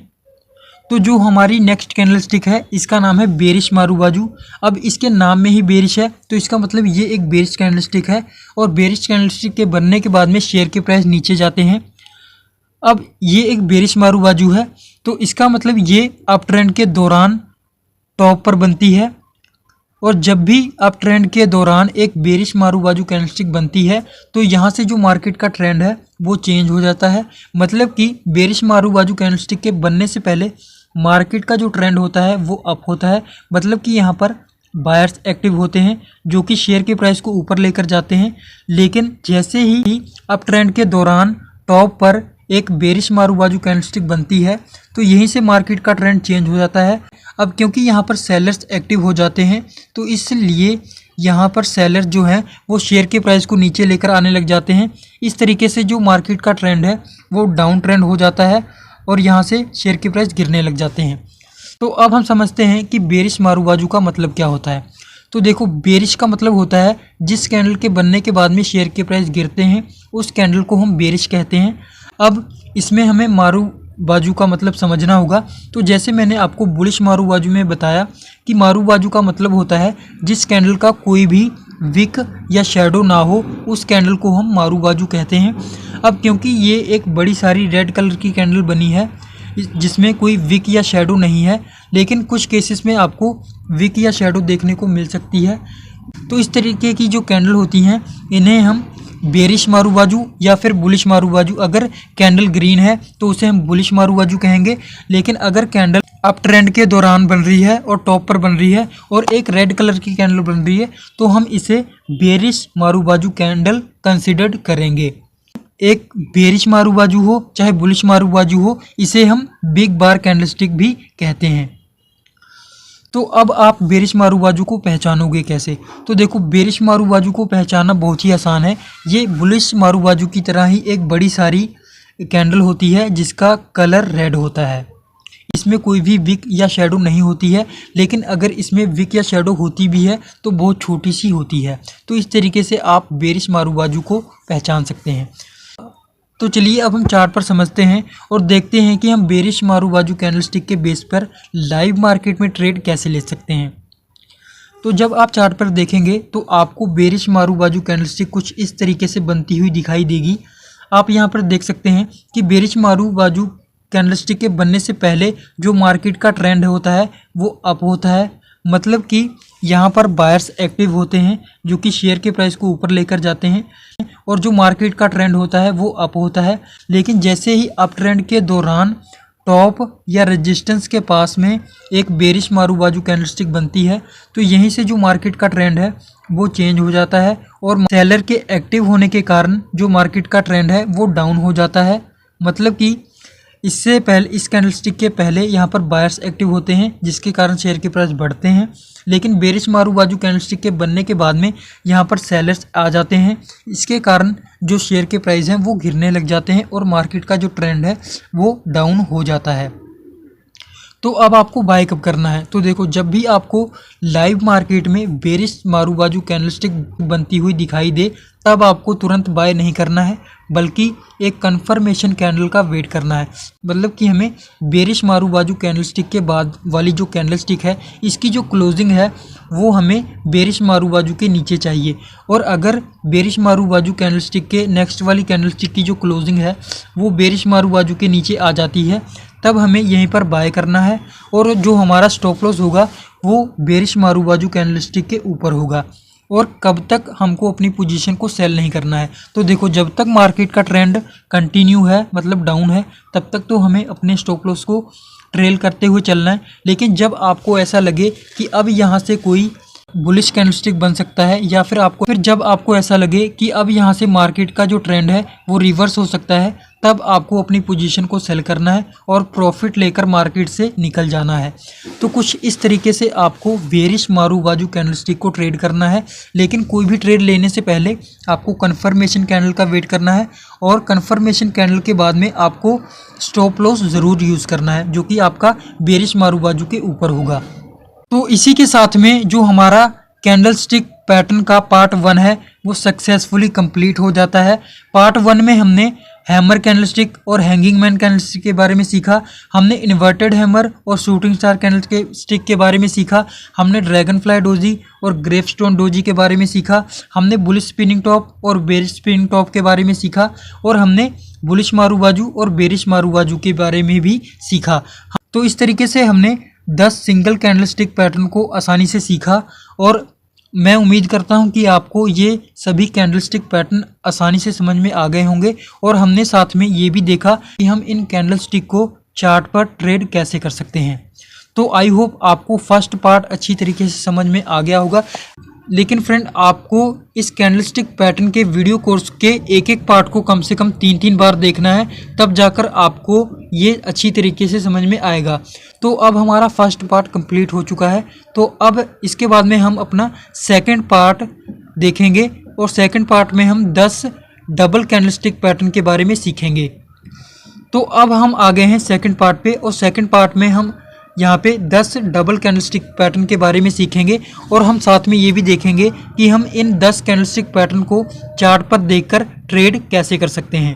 तो जो हमारी नेक्स्ट कैंडलस्टिक है इसका नाम है बेरिश मारू बाजू। अब इसके नाम में ही बेरिश है तो इसका मतलब ये एक बेरिश कैंडलस्टिक है और बेरिश कैंडलस्टिक के बनने के बाद में शेयर के प्राइस नीचे जाते हैं। अब ये एक बेरिश मारू बाजू है तो इसका मतलब ये अप ट्रेंड के दौरान टॉप पर बनती है और जब भी अप ट्रेंड के दौरान एक बेरिश मारू बाजू कैंडलस्टिक बनती है तो यहाँ से जो मार्केट का ट्रेंड है वो चेंज हो जाता है। मतलब कि बेरिश मारू बाजू कैंडलस्टिक के बनने से पहले मार्केट का जो ट्रेंड होता है वो अप होता है। मतलब कि यहाँ पर बायर्स एक्टिव होते हैं जो कि शेयर के प्राइस को ऊपर लेकर जाते हैं, लेकिन जैसे ही अप ट्रेंड के दौरान टॉप पर एक बेरिश मारू बाजू कैंडलस्टिक बनती है तो यहीं से मार्केट का ट्रेंड चेंज हो जाता है। अब क्योंकि यहाँ पर सेलर्स एक्टिव हो जाते हैं तो इसलिए यहाँ पर सेलर जो है वो शेयर के प्राइस को नीचे लेकर आने लग जाते हैं। इस तरीके से जो मार्केट का ट्रेंड है वो डाउन ट्रेंड हो जाता है और यहाँ से शेयर के प्राइस गिरने लग जाते हैं। तो अब हम समझते हैं कि बेरिश मारू बाजू का मतलब क्या होता है। तो देखो, बेरिश का मतलब होता है जिस कैंडल के बनने के बाद में शेयर के प्राइस गिरते हैं उस कैंडल को हम बेरिश कहते हैं। अब इसमें हमें मारू बाजू का मतलब समझना होगा। तो जैसे मैंने आपको बुलिश मारू बाजू में बताया कि मारू बाजू का मतलब होता है जिस कैंडल का कोई भी विक या शैडो ना हो उस कैंडल को हम मारू बाजू कहते हैं। अब क्योंकि ये एक बड़ी सारी रेड कलर की कैंडल बनी है जिसमें कोई विक या शैडो नहीं है, लेकिन कुछ केसेस में आपको विक या शैडो देखने को मिल सकती है। तो इस तरीके की जो कैंडल होती हैं इन्हें हम बेरिश मारू बाजू या फिर बुलिश मारू बाजू। अगर कैंडल ग्रीन है तो उसे हम बुलिश मारू बाजू कहेंगे, लेकिन अगर कैंडल अप ट्रेंड के दौरान बन रही है और टॉप पर बन रही है और एक रेड कलर की कैंडल बन रही है तो हम इसे बेरिश मारू बाजू कैंडल कंसिडर्ड करेंगे। एक बेरिश मारू बाजू हो चाहे बुलिश मारू बाजू हो, इसे हम बिग बार कैंडलस्टिक भी कहते हैं। तो अब आप बेरिश मारू बाजू को पहचानोगे कैसे? तो देखो, बेरिश मारू बाजू को पहचानना बहुत ही आसान है। ये बुलिश मारू बाजू की तरह ही एक बड़ी सारी कैंडल होती है जिसका कलर रेड होता है। इसमें कोई भी विक या शैडो नहीं होती है, लेकिन अगर इसमें विक या शैडो होती भी है तो बहुत छोटी सी होती है। तो इस तरीके से आप बेरिश मारू बाजू को पहचान सकते हैं। तो चलिए अब हम चार्ट पर समझते हैं और देखते हैं कि हम बेरिश मारू बाजू कैंडलस्टिक के बेस पर लाइव मार्केट में ट्रेड कैसे ले सकते हैं। तो जब आप चार्ट पर देखेंगे तो आपको बेरिश मारू बाजू कैंडलस्टिक कुछ इस तरीके से बनती हुई दिखाई देगी। आप यहाँ पर देख सकते हैं कि बेरिश मारू बाजू कैंडलस्टिक के बनने से पहले जो मार्केट का ट्रेंड होता है वो अप होता है, मतलब कि यहाँ पर बायर्स एक्टिव होते हैं जो कि शेयर के प्राइस को ऊपर लेकर जाते हैं, और जो मार्केट का ट्रेंड होता है वो अप होता है। लेकिन जैसे ही अप ट्रेंड के दौरान टॉप या रेजिस्टेंस के पास में एक बेरिश मारू बाजू कैंडलस्टिक बनती है तो यहीं से जो मार्केट का ट्रेंड है वो चेंज हो जाता है और सेलर के एक्टिव होने के कारण जो मार्केट का ट्रेंड है वो डाउन हो जाता है। मतलब कि इससे पहले, इस कैंडलस्टिक के पहले यहाँ पर बायर्स एक्टिव होते हैं जिसके कारण शेयर के प्राइस बढ़ते हैं, लेकिन बेरिश मारू बाजू कैंडलस्टिक के बनने के बाद में यहाँ पर सेलर्स आ जाते हैं। इसके कारण जो शेयर के प्राइस हैं वो गिरने लग जाते हैं और मार्केट का जो ट्रेंड है वो डाउन हो जाता है। तो अब आपको बाय कब करना है? तो देखो, जब भी आपको लाइव मार्केट में बेरिश मारू बाजू कैंडलस्टिक बनती हुई दिखाई दे तब आपको तुरंत बाय नहीं करना है, बल्कि एक कंफर्मेशन कैंडल का वेट करना है। मतलब कि हमें बेरिश मारू बाजू कैंडलस्टिक के बाद वाली जो कैंडलस्टिक है इसकी जो क्लोजिंग है वो हमें बेरिश मारू बाजू के नीचे चाहिए, और अगर बेरिश मारू बाजू कैंडलस्टिक के नेक्स्ट वाली कैंडलस्टिक की जो क्लोजिंग है वो बेरिश मारू बाजू के नीचे आ जाती है तब हमें यहीं पर बाय करना है, और जो हमारा स्टॉप लॉस होगा वो बेरिश मारू बाजू कैंडलस्टिक के ऊपर होगा। और कब तक हमको अपनी पोजीशन को सेल नहीं करना है? तो देखो, जब तक मार्केट का ट्रेंड कंटिन्यू है, मतलब डाउन है, तब तक तो हमें अपने स्टॉप लॉस को ट्रेल करते हुए चलना है। लेकिन जब आपको ऐसा लगे कि अब यहाँ से कोई बुलिश कैंडलस्टिक बन सकता है, या फिर जब आपको ऐसा लगे कि अब यहाँ से मार्केट का जो ट्रेंड है वो रिवर्स हो सकता है, तब आपको अपनी पोजीशन को सेल करना है और प्रॉफिट लेकर मार्केट से निकल जाना है। तो कुछ इस तरीके से आपको बेरिश मारू बाजू कैंडलस्टिक को ट्रेड करना है। लेकिन कोई भी ट्रेड लेने से पहले आपको कन्फर्मेशन कैंडल का वेट करना है, और कन्फर्मेशन कैंडल के बाद में आपको स्टॉप लॉस ज़रूर यूज़ करना है जो कि आपका बेरिश मारू बाजू के ऊपर होगा। तो इसी के साथ में जो हमारा कैंडलस्टिक पैटर्न का पार्ट 1 है वो सक्सेसफुली कंप्लीट हो जाता है। पार्ट 1 में हमने हैमर कैंडलस्टिक और हैंगिंग मैन कैंडलस्टिक के बारे में सीखा, हमने इन्वर्टेड हैमर और शूटिंग स्टार कैंडलस्टिक के बारे में सीखा, हमने ड्रैगन फ्लाई डोजी और ग्रेवस्टोन डोजी के बारे में सीखा, हमने बुलिश स्पिनिंग टॉप और बेरिश स्पिनिंग टॉप के बारे में सीखा, और हमने बुलिश मारू बाजू और बेरिश मारू बाजू के बारे में भी सीखा। तो इस तरीके से हमने 10 सिंगल कैंडलस्टिक पैटर्न को आसानी से सीखा, और मैं उम्मीद करता हूं कि आपको ये सभी कैंडलस्टिक पैटर्न आसानी से समझ में आ गए होंगे। और हमने साथ में ये भी देखा कि हम इन कैंडलस्टिक को चार्ट पर ट्रेड कैसे कर सकते हैं। तो आई होप आपको फर्स्ट पार्ट अच्छी तरीके से समझ में आ गया होगा। लेकिन फ्रेंड, आपको इस कैंडलस्टिक पैटर्न के वीडियो कोर्स के एक एक पार्ट को कम से कम 3-3 बार देखना है, तब जाकर आपको ये अच्छी तरीके से समझ में आएगा। तो अब हमारा फर्स्ट पार्ट कंप्लीट हो चुका है, तो अब इसके बाद में हम अपना सेकंड पार्ट देखेंगे, और सेकंड पार्ट में हम 10 डबल कैंडलस्टिक पैटर्न के बारे में सीखेंगे। तो अब हम आ गए हैं सेकंड पार्ट पे, और सेकंड पार्ट में हम यहाँ पे 10 डबल कैंडलस्टिक पैटर्न के बारे में सीखेंगे, और हम साथ में ये भी देखेंगे कि हम इन 10 कैंडलस्टिक पैटर्न को चार्ट पर देखकर ट्रेड कैसे कर सकते हैं।